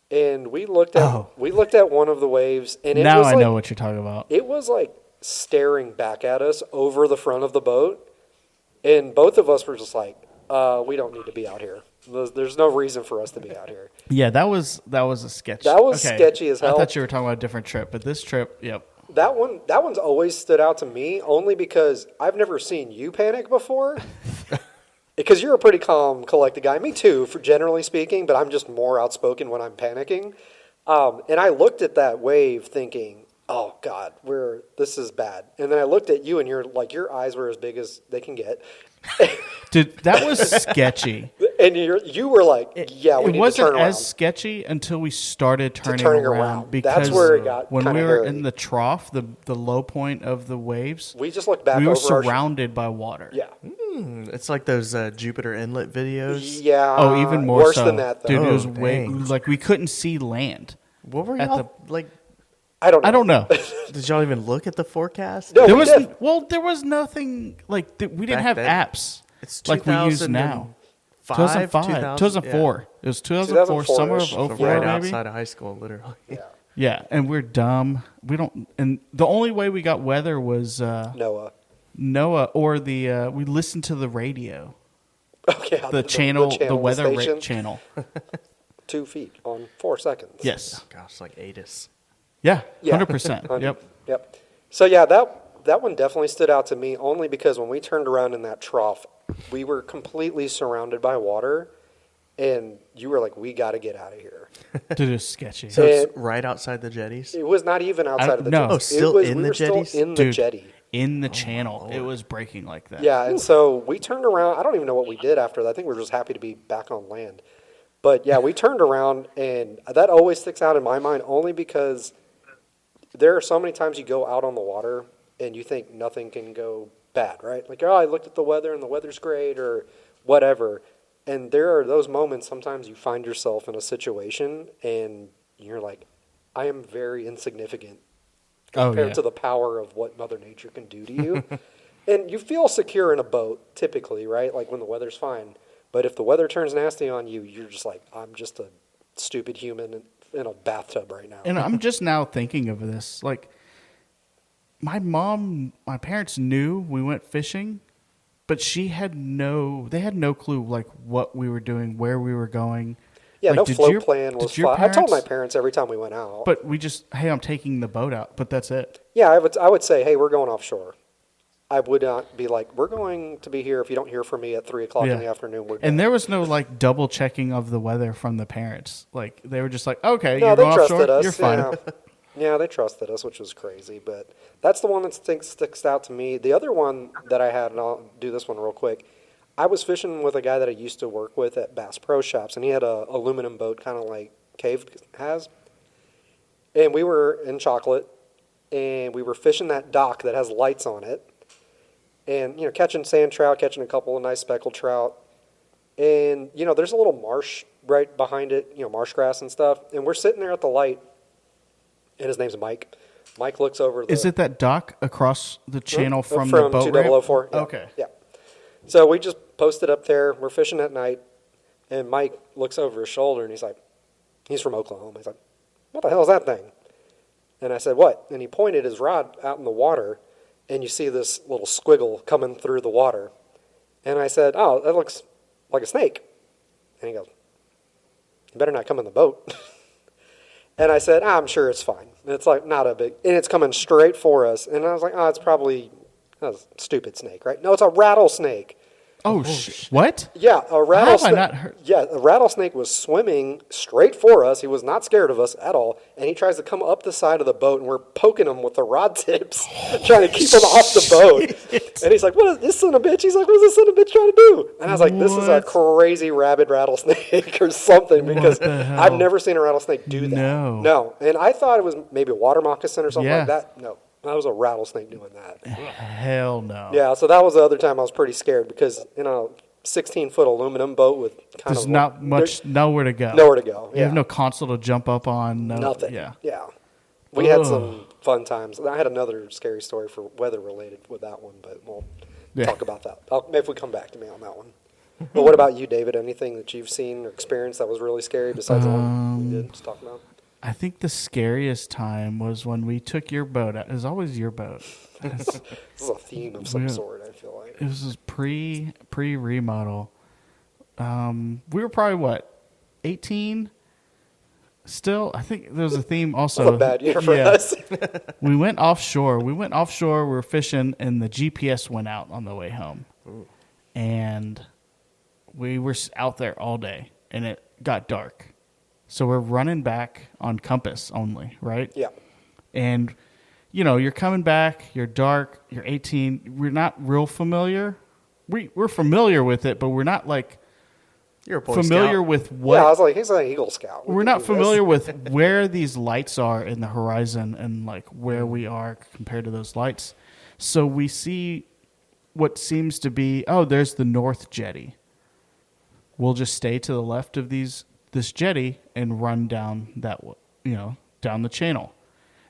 And we looked at one of the waves, and it Now was I know what you're talking about. it was staring back at us over the front of the boat, and both of us were just like, we don't need to be out here. There's no reason for us to be out here. Yeah, that was a sketch. That was sketchy as hell. I thought you were talking about a different trip, but this trip, yep. That one's always stood out to me, only because I've never seen you panic before. Because you're a pretty calm, collected guy. Me too, for generally speaking, but I'm just more outspoken when I'm panicking. And I looked at that wave thinking, oh God, this is bad. And then I looked at you, and your eyes were as big as they can get. Dude, that was sketchy. And you were like, yeah, we need to turn around. It wasn't as sketchy until we started turning around. That's where it got when kinda we were hairy. in the trough, the low point of the waves, We just looked back we were over our surrounded by water. Yeah. It's like those Jupiter Inlet videos. Yeah. Oh, even more worse so. than that, though. Dude, it was dang. we couldn't see land. What were At y'all like? I don't know. I don't know. Did y'all even look at the forecast? No, There we was did. there was nothing we didn't Back have then? apps It's like we use now. 2005, 2004. It was 2004, summer of 2004-ish. 04, right maybe. outside of high school, literally. Yeah. Yeah, and we're dumb. We don't. And the only way we got weather was Noah. or we listened to the radio, Okay. the channel, the weather station. channel. 2 feet on 4 seconds. Yes. Oh, gosh, like ATIS. Yeah. Yeah. 100%. Yep. Yep. So yeah, that one definitely stood out to me, only because when we turned around in that trough, we were completely surrounded by water, and you were like, "We got to get out of here." Dude, it was sketchy. So it's right outside the jetties? It was not even outside of the no. jetty. Oh, still in the jetties? Still in the Dude, jetty. in the channel, it was breaking like that. Yeah, and so we turned around. I don't even know what we did after that. I think we were just happy to be back on land. But yeah, we turned around, and that always sticks out in my mind, only because there are so many times you go out on the water and you think nothing can go bad, right? Like, oh, I looked at the weather and the weather's great or whatever. And there are those moments sometimes you find yourself in a situation and you're like, I am very insignificant compared to the power of what Mother Nature can do to you. And you feel secure in a boat, typically, right? Like when the weather's fine. But if the weather turns nasty on you, you're just like, I'm just a stupid human in a bathtub right now. And I'm just now thinking of this. Like, my parents knew we went fishing, but they had no clue, like, what we were doing, where we were going. Yeah, like, no float plan was fun. I told my parents every time we went out. But we just, hey, I'm taking the boat out, but that's it. Yeah, I would say, hey, we're going offshore. I would not be like, we're going to be here. If you don't hear from me at 3 o'clock in the afternoon, we're And there was no, like, double checking of the weather from the parents. Like, they were just like, okay, No, you're they going trusted offshore, us. you're fine. Yeah. Yeah, they trusted us, which was crazy. But that's the one that sticks out to me. The other one that I had, and I'll do this one real quick, I was fishing with a guy that I used to work with at Bass Pro Shops, and he had a aluminum boat, kind of like Cave has. And we were in Chocolate, and we were fishing that dock that has lights on it, and catching sand trout, catching a couple of nice speckled trout, and there's a little marsh right behind it, marsh grass and stuff, and we're sitting there at the light, and his name's Mike. Mike looks over. Is it that dock across the channel from the boat ramp? 2004. Yeah. Okay. Yeah. So we just posted up there. We're fishing at night, and Mike looks over his shoulder, and he's from Oklahoma. He's like, what the hell is that thing? And I said, what? And he pointed his rod out in the water, and you see this little squiggle coming through the water. And I said, oh, that looks like a snake. And he goes, you better not come in the boat. And I said, I'm sure it's fine. It's like not a big, and it's coming straight for us. And I was like, oh, it's probably a stupid snake, right? No, it's a rattlesnake. What? Yeah, a How have I rattlesnake. not heard? Yeah, a rattlesnake was swimming straight for us. He was not scared of us at all, and he tries to come up the side of the boat, and we're poking him with the rod tips, trying to keep him off the boat. And he's like, "What is this son of a bitch?" He's like, "What is this son of a bitch trying to do?" And I was like, "This is a What? crazy rabid rattlesnake or something," because the hell? I've never seen a rattlesnake do that. No. And I thought it was maybe a water moccasin or something Yeah. like that. No, that was a rattlesnake doing that. Hell no. Yeah, so that was the other time I was pretty scared because 16-foot aluminum boat with kind There's of not much, nowhere to go. nowhere to go. You have no console to jump up on. No, Nothing. Yeah. We had Ugh. some fun times. I had another scary story for weather related with that one, but we'll talk about that. If we come back to me on that one. But what about you, David? Anything that you've seen or experienced that was really scary besides the one we did just talk about? I think the scariest time was when we took your boat out. It was always your boat. This is a theme of some sort, I feel like. It was pre remodel. We were probably 18 still. I think there was a theme also. It was a bad year for us. We went offshore. We were fishing, and the GPS went out on the way home. Ooh. And we were out there all day, and it got dark. So we're running back on compass only, right? Yeah. And, you're coming back, you're dark, you're 18. We're not real familiar. We're familiar with it, but we're not like You're a Boy familiar Scout. with what. Yeah, I was like, he's an Eagle Scout. We're not familiar with where these lights are in the horizon and like where we are compared to those lights. So we see what seems to be, there's the North Jetty. We'll just stay to the left of this jetty and run down down the channel.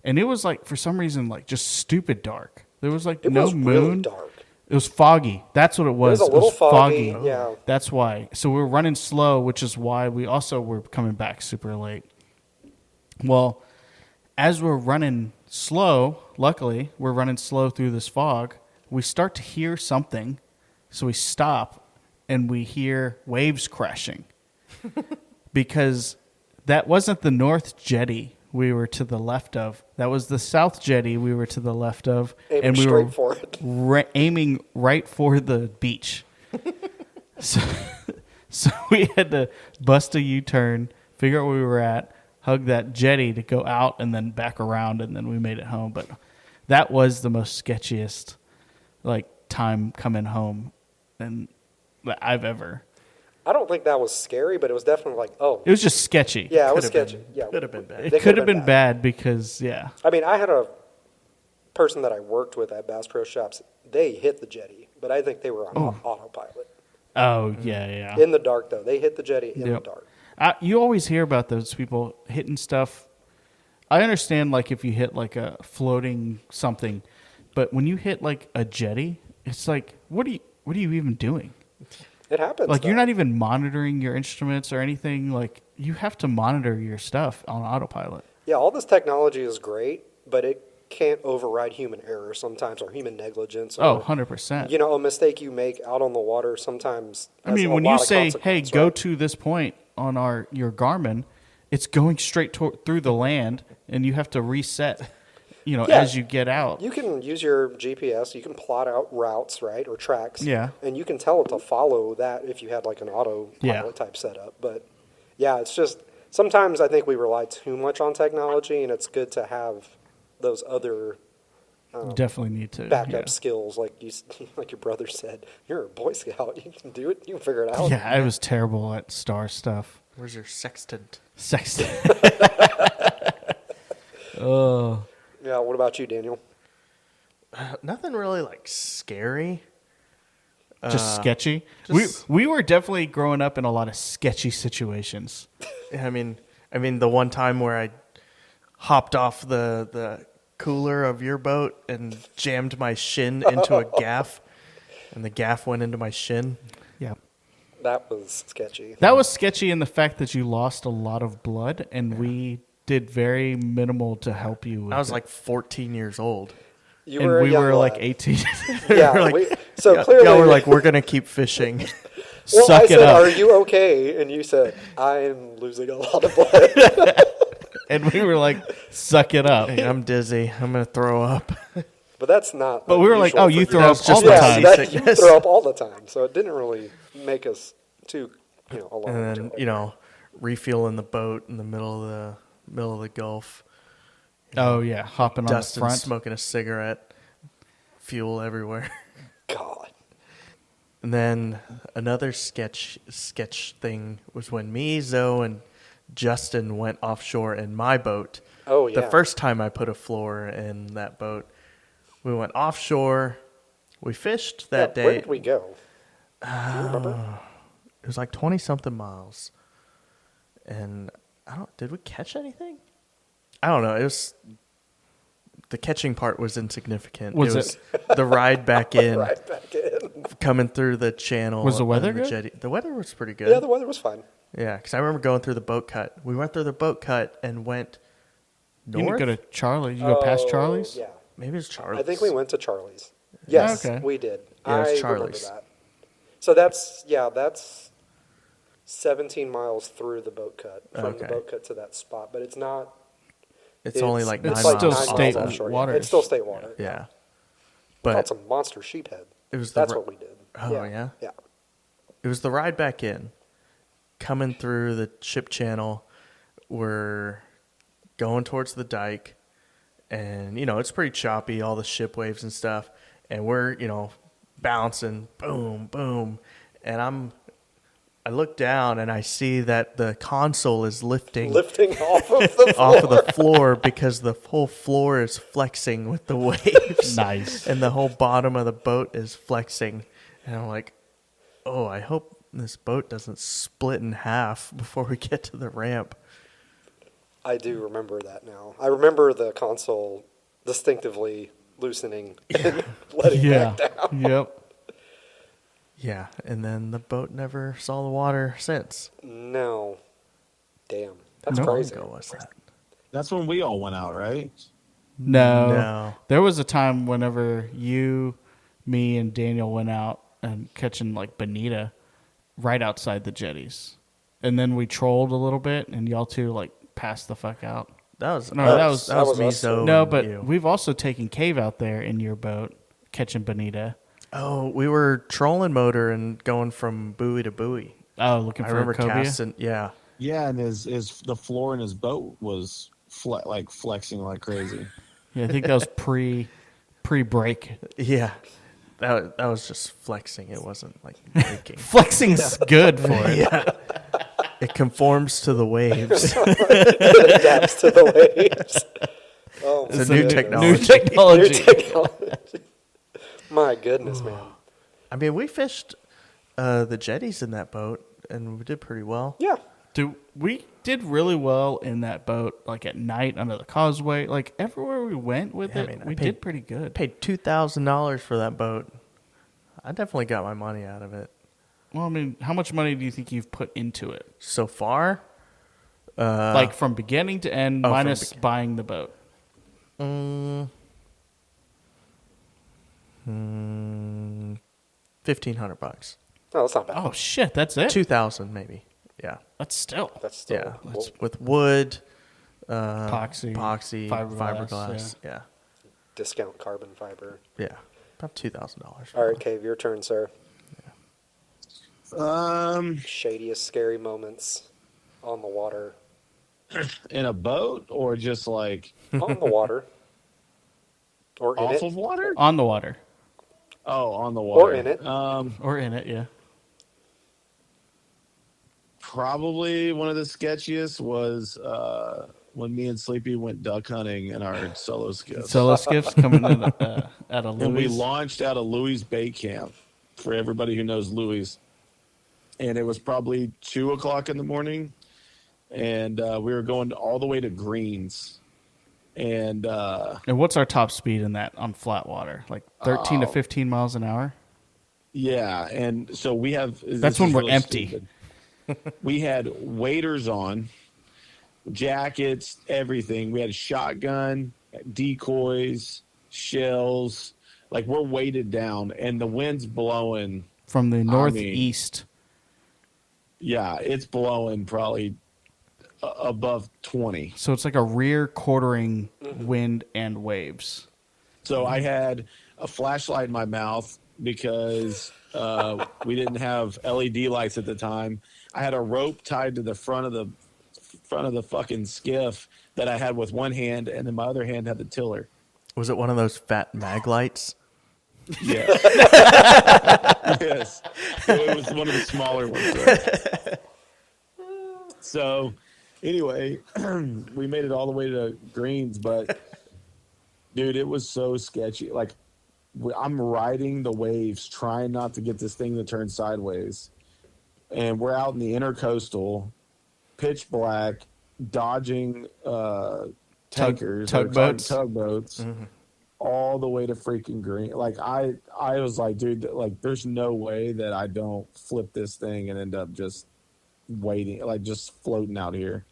And it was like, for some reason, like just stupid dark. There was like no was moon. really dark. It was foggy. That's what it was. It was a little foggy, yeah. That's why. So we were running slow, which is why we also were coming back super late. Well, as we're running slow, luckily, we're running slow through this fog. We start to hear something. So we stop and we hear waves crashing. Because that wasn't the North Jetty we were to the left of. That was the South Jetty we were to the left of. Aiming and we straight were for it. aiming right for the beach. so we had to bust a U-turn, figure out where we were at, hug that jetty to go out, and then back around, and then we made it home. But that was the most sketchiest time coming home and that I've ever. I don't think that was scary, but it was definitely It was just sketchy. Yeah, it was Could've sketchy. been- Yeah, could've been bad. It could have been bad because, I mean, I had a person that I worked with at Bass Pro Shops. They hit the jetty, but I think they were on autopilot. Oh, yeah. In the dark, though. They hit the jetty in the Yep. dark. You always hear about those people hitting stuff. I understand, if you hit, a floating something. But when you hit, a jetty, it's like, what are you even doing? It happens. You're not even monitoring your instruments or anything. You have to monitor your stuff on autopilot. Yeah, all this technology is great, but it can't override human error sometimes or human negligence. Or, 100%. A mistake you make out on the water sometimes has a when lot you of say, hey, consequence, go right? to this point on your Garmin, it's going straight through the land, and you have to reset, as you get out. You can use your GPS. You can plot out routes, right, or tracks. Yeah. And you can tell it to follow that if you had an autopilot type setup. But, yeah, it's just sometimes I think we rely too much on technology, and it's good to have those other Definitely need to. backup skills. Like your brother said, you're a Boy Scout. You can do it. You can figure it out. Yeah, I was terrible at star stuff. Where's your sextant? Sextant. Oh. Yeah, what about you, Daniel? Nothing really scary. Just sketchy. just- We were definitely growing up in a lot of sketchy situations. I mean, the one time where I hopped off the cooler of your boat and jammed my shin into a gaff, and the gaff went into my shin. Yeah. That was sketchy. That was sketchy in the fact that you lost a lot of blood, and we did very minimal to help you with I was it. 14 years old. You And were a we young were lad. 18. Yeah. Yeah, Clearly, y'all were we're gonna keep fishing. well, Suck I it said, up. "Are you okay?" And you said, "I'm losing a lot of blood." And we were like, suck it up. Hey, I'm dizzy. I'm gonna throw up. But that's not. But we were like, unusual oh, for you you. throw up That's all just the my time. That, you seasickness. throw up all the time, so it didn't really make us too, alarmed. And then refueling the boat in the middle of the Gulf. Oh yeah, hopping on the Dustin front. smoking a cigarette, fuel everywhere. God. And then another sketch thing was when me, Zoe, and Justin went offshore in my boat. Oh, yeah. The first time I put a floor in that boat, we went offshore. We fished that day. Where did we go? Do you remember? It was like 20-something miles. And did we catch anything? I don't know. It was the catching part was insignificant. Was it was the ride back in, Right back in. coming through the channel. Was the weather and good? jetty. The weather was pretty good. Yeah, the weather was fine. Yeah, because I remember going through the boat cut. We went through the boat cut and went You didn't north. go to Charlie. You go past Charlie's. Yeah. Maybe it's Charles. I think we went to Charlie's. Yes, Okay. we did. Yeah, it was I Charlie's. remember that. So that's 17 miles through the boat cut, from the Okay. boat cut to that spot. But it's not. It's only like 9 it's miles. still off state that. offshore. water. It's still state water. Yeah, Caught but some monster sheephead. it was the That's ri- what we did. Oh, yeah? Yeah. it was the ride back in, coming through the ship channel. We're going towards the dike, and it's pretty choppy, all the ship waves and stuff, and we're bouncing, boom, boom, and I look down and I see that the console is lifting Off of the floor. off of the floor because the whole floor is flexing with the waves. Nice. And the whole bottom of the boat is flexing. And I'm like, oh, I hope this boat doesn't split in half before we get to the ramp. I do remember that now. I remember the console distinctively loosening and letting Yeah. back down. Yep. Yeah, and then the boat never saw the water since. No. Damn. That's How long crazy. ago was that? That's when we all went out, right? No. There was a time whenever you, me, and Daniel went out and catching like bonita right outside the jetties. And then we trolled a little bit and y'all two like passed the fuck out. That was No, that was me, us. Zoe, No, and but you. we've also taken Cave out there in your boat catching bonita. Oh, we were trolling motor and going from buoy to buoy. Oh, looking I for remember a cobia? casting. Yeah, Yeah, and the floor in his boat was flexing like crazy. Yeah, I think that was pre-break. yeah. That was just flexing. It wasn't like breaking. Flexing's good for it. Yeah. It conforms to the waves. It adapts to the waves. Oh, It's a my new goodness. technology. New technology. New technology. My goodness, man. I mean, we fished the jetties in that boat, and we did pretty well. Yeah. We did really well in that boat, like at night under the causeway. Like everywhere we went with Yeah, I it, mean, I we paid- did pretty good. Paid $2,000 for that boat. I definitely got my money out of it. Well, I mean, how much money do you think you've put into it? So far, Like from beginning to end, from minus begin- buying the boat. $1,500. No, that's not bad. Oh shit, that's it. 2,000 maybe. Yeah, That's still That's still yeah. well, With wood, epoxy, fiberglass. Yeah, discount carbon fiber. yeah. About $2,000. All right, Cave, your turn, sir. Um, Shadiest, scary moments on the water. in a boat or just like On the water. Or in off it. of water? on the water Oh, on the water. Or in it. or in it. Yeah. Probably one of the sketchiest was when me and Sleepy went duck hunting in our solo skiff. Solo skiffs coming in out of And we Louis. launched out of Louis Bait Camp for everybody who knows Louis. And it was probably 2:00 in the morning. And we were going all the way to Greens. And And what's our top speed in that on flat water? Like 13 to 15 miles an hour. yeah, and so we have. That's this when is we're really empty. stupid. We had waders on, jackets, everything. We had a shotgun, decoys, shells. Like we're weighted down, and the wind's blowing. From the northeast. Yeah, it's blowing probably above 20. So it's like a rear quartering wind and waves. So I had a flashlight in my mouth because we didn't have LED lights at the time. I had a rope tied to the front of the fucking skiff that I had with one hand, and then my other hand had the tiller. Was it one of those fat mag lights? Yes. Yes. It was one of the smaller ones. Right? So, anyway, we made it all the way to Greens, but dude, it was so sketchy. Like, I'm riding the waves, trying not to get this thing to turn sideways, and we're out in the intercoastal, pitch black, dodging tankers, tugboats. tugboats. Mm-hmm. All the way to freaking Green. Like I was like, dude, like there's no way that I don't flip this thing and end up just waiting, like just floating out here.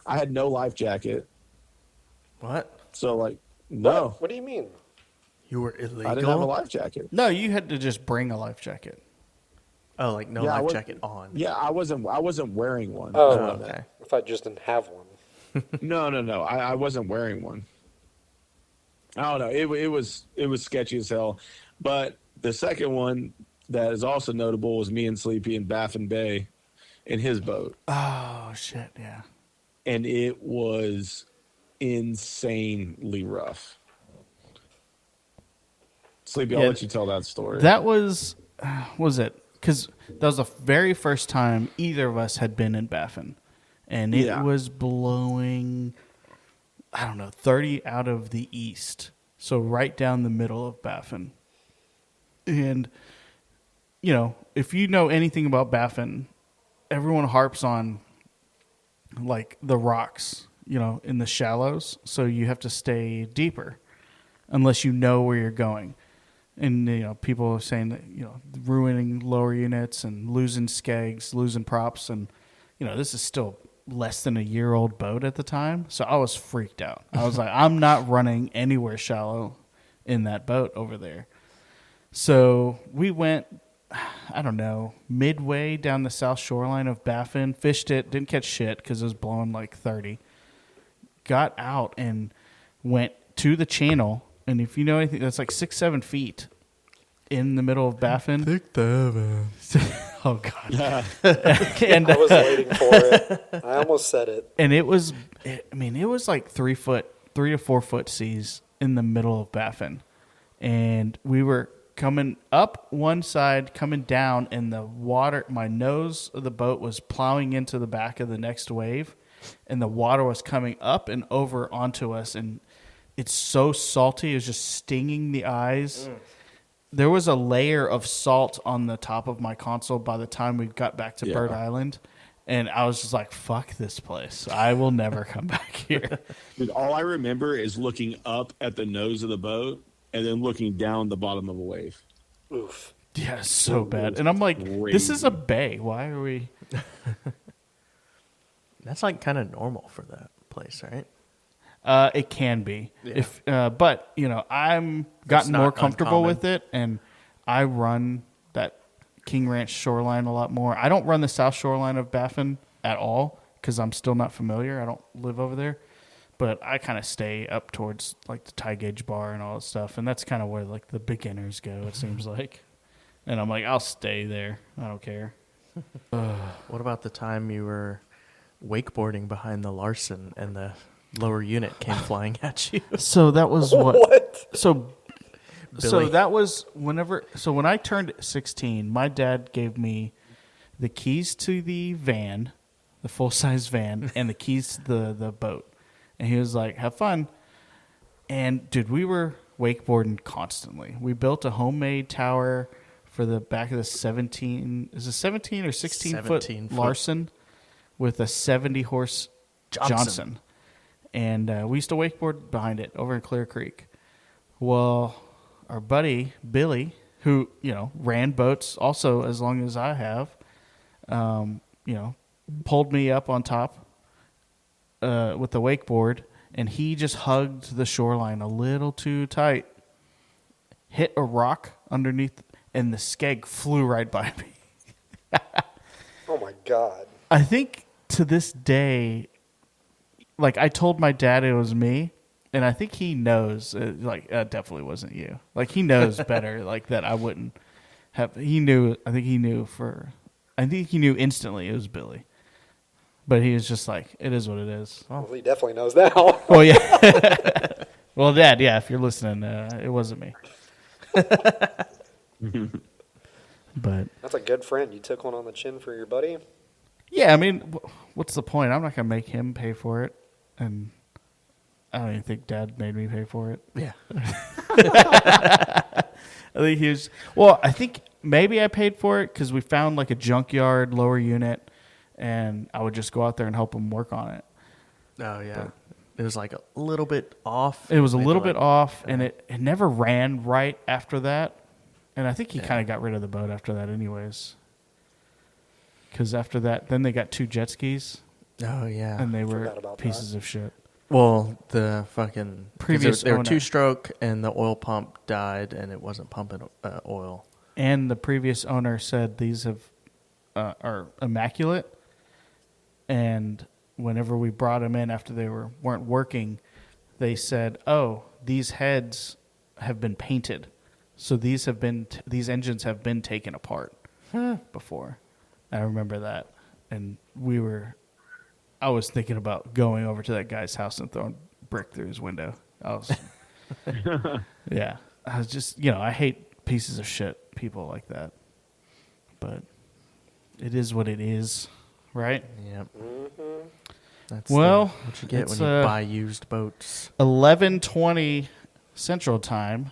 I had no life jacket. What? So like, no. What do you mean? You were illegal? I didn't have a life jacket. No, you had to just bring a life jacket. Oh, like no life jacket on. Yeah, I wasn't wearing one. Oh, okay. I thought you just didn't have one. No. I wasn't wearing one. I don't know. It was sketchy as hell. But the second one that is also notable was me and Sleepy in Baffin Bay in his boat. Oh, shit, yeah. And it was insanely rough. Sleepy, I'll let you tell that story. That was it? Because that was the very first time either of us had been in Baffin. And it was blowing, I don't know, 30 out of the east. So right down the middle of Baffin. And, you know, if you know anything about Baffin, everyone harps on, like, the rocks, you know, in the shallows. So you have to stay deeper unless you know where you're going. And, you know, people are saying that, you know, ruining lower units and losing skegs, losing props. And, you know, this is still less than a year-old boat at the time. So I was freaked out. I was like, I'm not running anywhere shallow in that boat over there. So we went, I don't know, midway down the south shoreline of Baffin, fished it, didn't catch shit because it was blowing like 30. Got out and went to the channel. And if you know anything, that's like 6-7 feet in the middle of Baffin. Oh, God. And I was waiting for it. I almost said it. And it was like 3 to 4 foot seas in the middle of Baffin. And we were coming up one side, coming down, and the water, my nose of the boat was plowing into the back of the next wave. And the water was coming up and over onto us. And it's so salty. It was just stinging the eyes. There was a layer of salt on the top of my console by the time we got back to Bird Island. And I was just like, fuck this place. I will never come back here. Dude, all I remember is looking up at the nose of the boat and then looking down the bottom of a wave. Oof. Yeah, so bad. And I'm like, this is a bay. Why are we... That's like kind of normal for that place, right? It can be, but you know, I'm gotten more comfortable with it, and I run that King Ranch shoreline a lot more. I don't run the south shoreline of Baffin at all because I'm still not familiar. I don't live over there, but I kind of stay up towards like the Tie Gauge Bar and all that stuff, and that's kind of where like the beginners go. It seems like, and I'm like, I'll stay there. I don't care. What about the time you were wakeboarding behind the Larson and the lower unit came flying at you? So that was what? What? So Billy. that was whenever. So when I turned 16, my dad gave me the keys to the van, the full size van, and the keys to the boat, and he was like, "Have fun." And dude, we were wakeboarding constantly. We built a homemade tower for the back of the 17. Is it 17 or 16 foot Larson with a 70 horse Johnson. And we used to wakeboard behind it over in Clear Creek. Well, our buddy Billy, who, you know, ran boats also as long as I have, you know, pulled me up on top with the wakeboard, and he just hugged the shoreline a little too tight, hit a rock underneath, and the skeg flew right by me. Oh, my God. I think to this day, like, I told my dad it was me, And I think he knows, that definitely wasn't you. Like, he knows better, like, that I wouldn't have. I think he knew instantly it was Billy. But he was just like, it is what it is. Well, he definitely knows now. Well, yeah. Well, Dad, yeah, if you're listening, it wasn't me. But That's a good friend. You took one on the chin for your buddy. yeah, I mean, what's the point? I'm not going to make him pay for it. And I don't even think Dad made me pay for it. Yeah. I think he was. Well, I think maybe I paid for it because we found like a junkyard lower unit, and I would just go out there and help him work on it. Oh, yeah. It was like a little bit off. It was a Maybe little like- bit off, and it never ran right after that. And I think he kind of got rid of the boat after that, anyways. Because after that, then they got 2 jet skis, Oh, yeah. and they were Forgot about pieces of shit. Well, the fucking Previous they were owner. 2-stroke, and the oil pump died, and it wasn't pumping oil. And the previous owner said these are immaculate. And whenever we brought them in after they weren't working, they said, "Oh, these heads have been painted, so these engines have been taken apart before." I remember that, and I was thinking about going over to that guy's house and throwing a brick through his window. Yeah, I was just, I hate pieces of shit, people like that, but it is what it is, right? Yep. That's Well, what you get it's, when you buy used boats. 11:20 Central Time.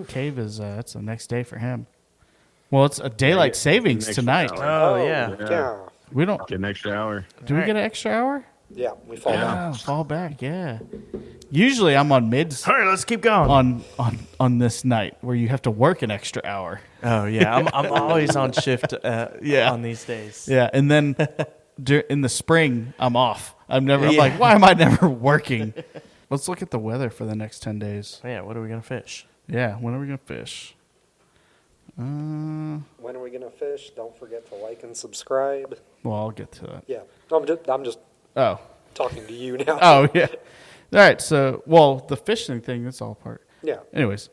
Cave is it's the next day for him. Well, it's a daylight savings Next tonight. hour. Oh, yeah. Yeah. We don't. Get an extra hour. Do we get an extra hour? Yeah, we fall down. Oh, fall back. Yeah. Usually I'm on mids All right, let's keep going. on this night where you have to work an extra hour. Oh, yeah. I'm always on shift on these days. Yeah, and then in the spring I'm off. I'm Yeah. like, why am I never working? Let's look at the weather for the next 10 days. Yeah, what are we going to fish? Yeah, when are we gonna fish? When are we gonna fish? Don't forget to like and subscribe. Well, I'll get to that. Yeah, I'm just Oh. talking to you now. Oh, yeah. All right, so, the fishing thing, that's all part. Yeah. Anyways,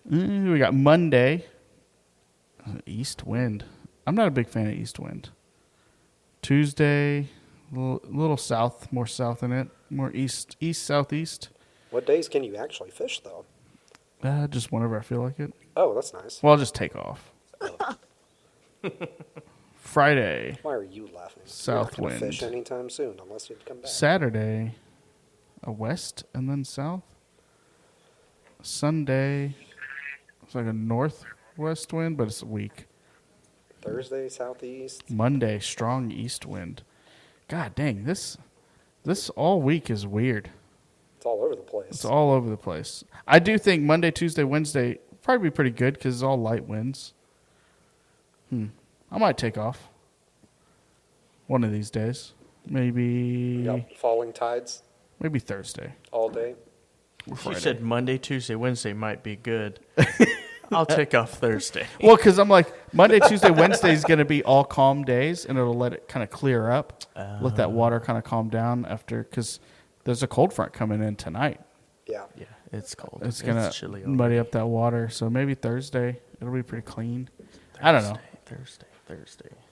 we got Monday, east wind. I'm not a big fan of east wind. Tuesday, little south, more south in it, more east, southeast. What days can you actually fish though? Just whenever I feel like it. Oh, that's nice. Well, I'll just take off. Friday, Why are you laughing? South You're not gonna wind. fish anytime soon unless you come back. Saturday, a west and then south. Sunday, it's like a northwest wind, but it's weak. Thursday, southeast. Monday, strong east wind. God dang, this all week is weird. It's all over the place. It's all over the place. I do think Monday, Tuesday, Wednesday probably be pretty good because it's all light winds. I might take off one of these days. Maybe Yep, falling tides maybe Thursday. all day. Or You Friday. said Monday, Tuesday, Wednesday might be good. I'll take off Thursday. Well, because I'm like, Monday, Tuesday, Wednesday is going to be all calm days, and it'll let it kind of clear up. Let that water kind of calm down after, because there's a cold front coming in tonight. Yeah. Yeah, it's cold. It's going chilly to muddy up that water. So maybe Thursday, it'll be pretty clean. I don't know. Thursday.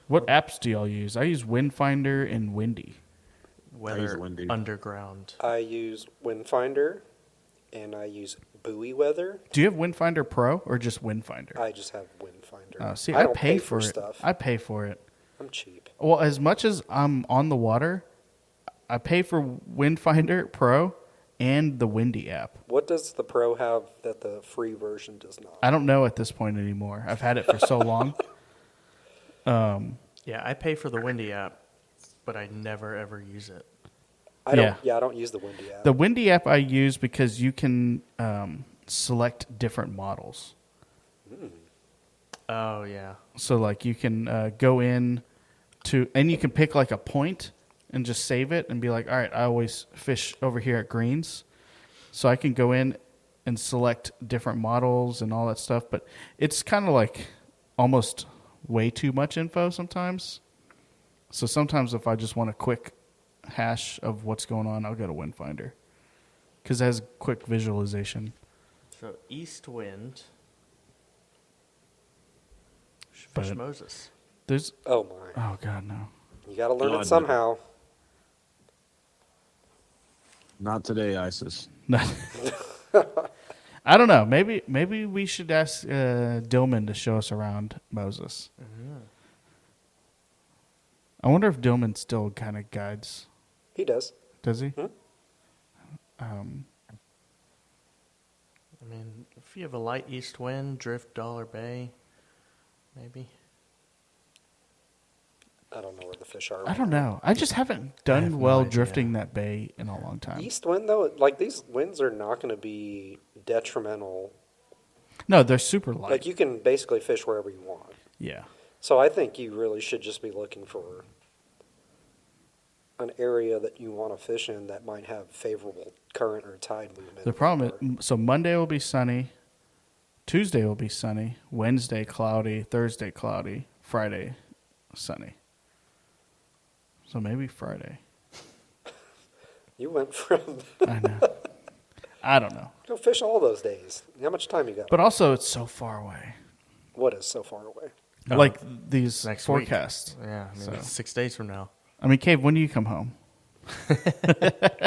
What apps do y'all use? I use Windfinder and Windy. Weather Windy. underground. I use Windfinder, and I use Buoy Weather. Do you have Windfinder Pro or just Windfinder? I just have Windfinder. See, I I don't pay for it. stuff. I pay for it. I'm cheap. Well, as much as I'm on the water, I pay for Windfinder Pro and the Windy app. What does the Pro have that the free version does not? I don't know at this point anymore. I've had it for so long. Yeah, I pay for the Windy app, but I never ever use it. I don't. Yeah. Yeah, I don't use the Windy app. The Windy app I use because you can select different models. Oh yeah. So like you can go in to, and you can pick like a point and just save it and be like, all right, I always fish over here at Greens. So I can go in and select different models and all that stuff. But it's kind of like almost way too much info sometimes. So sometimes if I just want a quick hash of what's going on, I'll go to Windfinder. because it has quick visualization. So east wind. Fish But- Moses. There's Oh my! oh god no. You got to learn God, it somehow. Not today, ISIS. I don't know. Maybe we should ask Dillman to show us around Moses. I wonder if Dillman still kind of guides. He does. Does he? Hmm? I mean, if you have a light east wind, drift Dollar Bay, maybe. I don't know where the fish are. I don't know. I just haven't have done no well idea. drifting that bay in a long time. East wind though, like these winds are not going to be detrimental. No, they're super light. Like you can basically fish wherever you want. Yeah. So I think you really should just be looking for an area that you want to fish in that might have favorable current or tide movement. The problem is, so Monday will be sunny, Tuesday will be sunny, Wednesday cloudy, Thursday cloudy, Friday sunny. So maybe Friday. You went from I know. I don't know. go fish all those days. How much time you got? But also, it's so far away. What is so far away? Like these Next forecasts. Yeah, I mean, So- it's 6 days from now. I mean, Cave, when do you come home?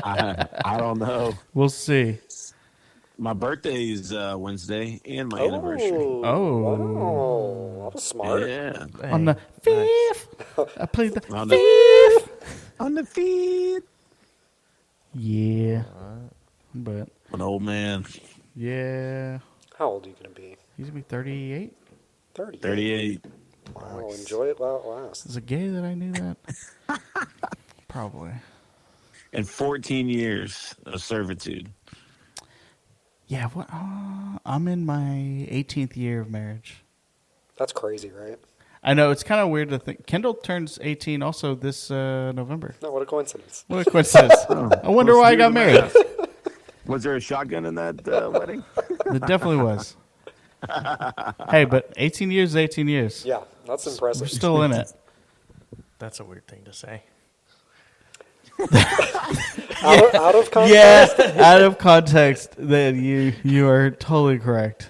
I don't know. We'll see. My birthday is Wednesday and my anniversary. Oh. Wow. That was smart. Yeah. On the Hey, 5th. I played the On the 5th. on the feed. Yeah. But, An old man. yeah. How old are you going to be? He's going to be 38. 30. 38. Wow, enjoy it while it lasts. Is it gay that I knew that? Probably. And 14 years of servitude. Yeah, what? I'm in my 18th year of marriage. That's crazy, right? I know, it's kind of weird to think. Kendall turns 18 also this November. No, what a coincidence. What a coincidence. I wonder why I got married. Was there a shotgun in that wedding? It definitely was. Hey, but 18 years is 18 years. Yeah, that's We're impressive. still in it. that's a weird thing to say. Out of context? Yeah, out of context, then you are totally correct.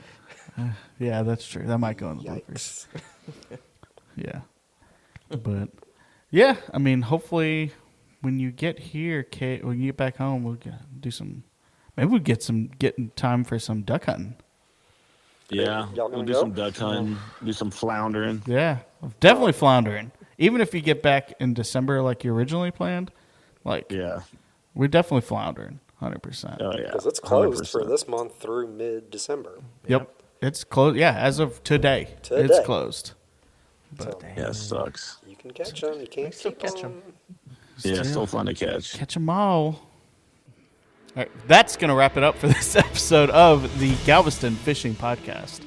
Yeah, that's true. That might go in the bloopers. Yikes. Yeah. But, yeah, I mean, hopefully when you get here, Kate, when you get back home, we'll do some, maybe we'll get in time for some duck hunting. Yeah. Y'all gonna We'll do go? some duck hunting, do some floundering. Yeah, definitely floundering. Even if you get back in December like you originally planned, like, Yeah. we're definitely floundering, 100%. Oh, yeah. Because it's closed for 100%. this month through mid-December. Yep. It's closed. Yeah, as of today, Today. it's closed. So Yeah, it sucks. you can catch them. You can't still keep catch 'em. them. Yeah, still fun to catch. Catch them all. All right, that's going to wrap it up for this episode of the Galveston Fishing Podcast.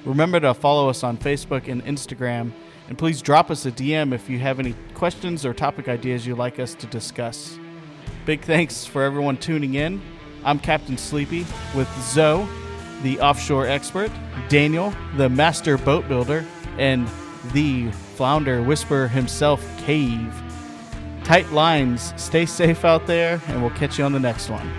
Remember to follow us on Facebook and Instagram, and please drop us a DM if you have any questions or topic ideas you'd like us to discuss. Big thanks for everyone tuning in. I'm Captain Sleepy with Zoe, the offshore expert, Daniel, the master boat builder, and the flounder whisperer himself, Cave. Tight lines. Stay safe out there, and we'll catch you on the next one.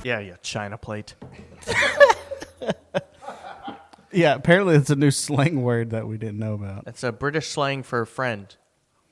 Yeah, China plate. Yeah, apparently it's a new slang word that we didn't know about. That's a British slang for friend.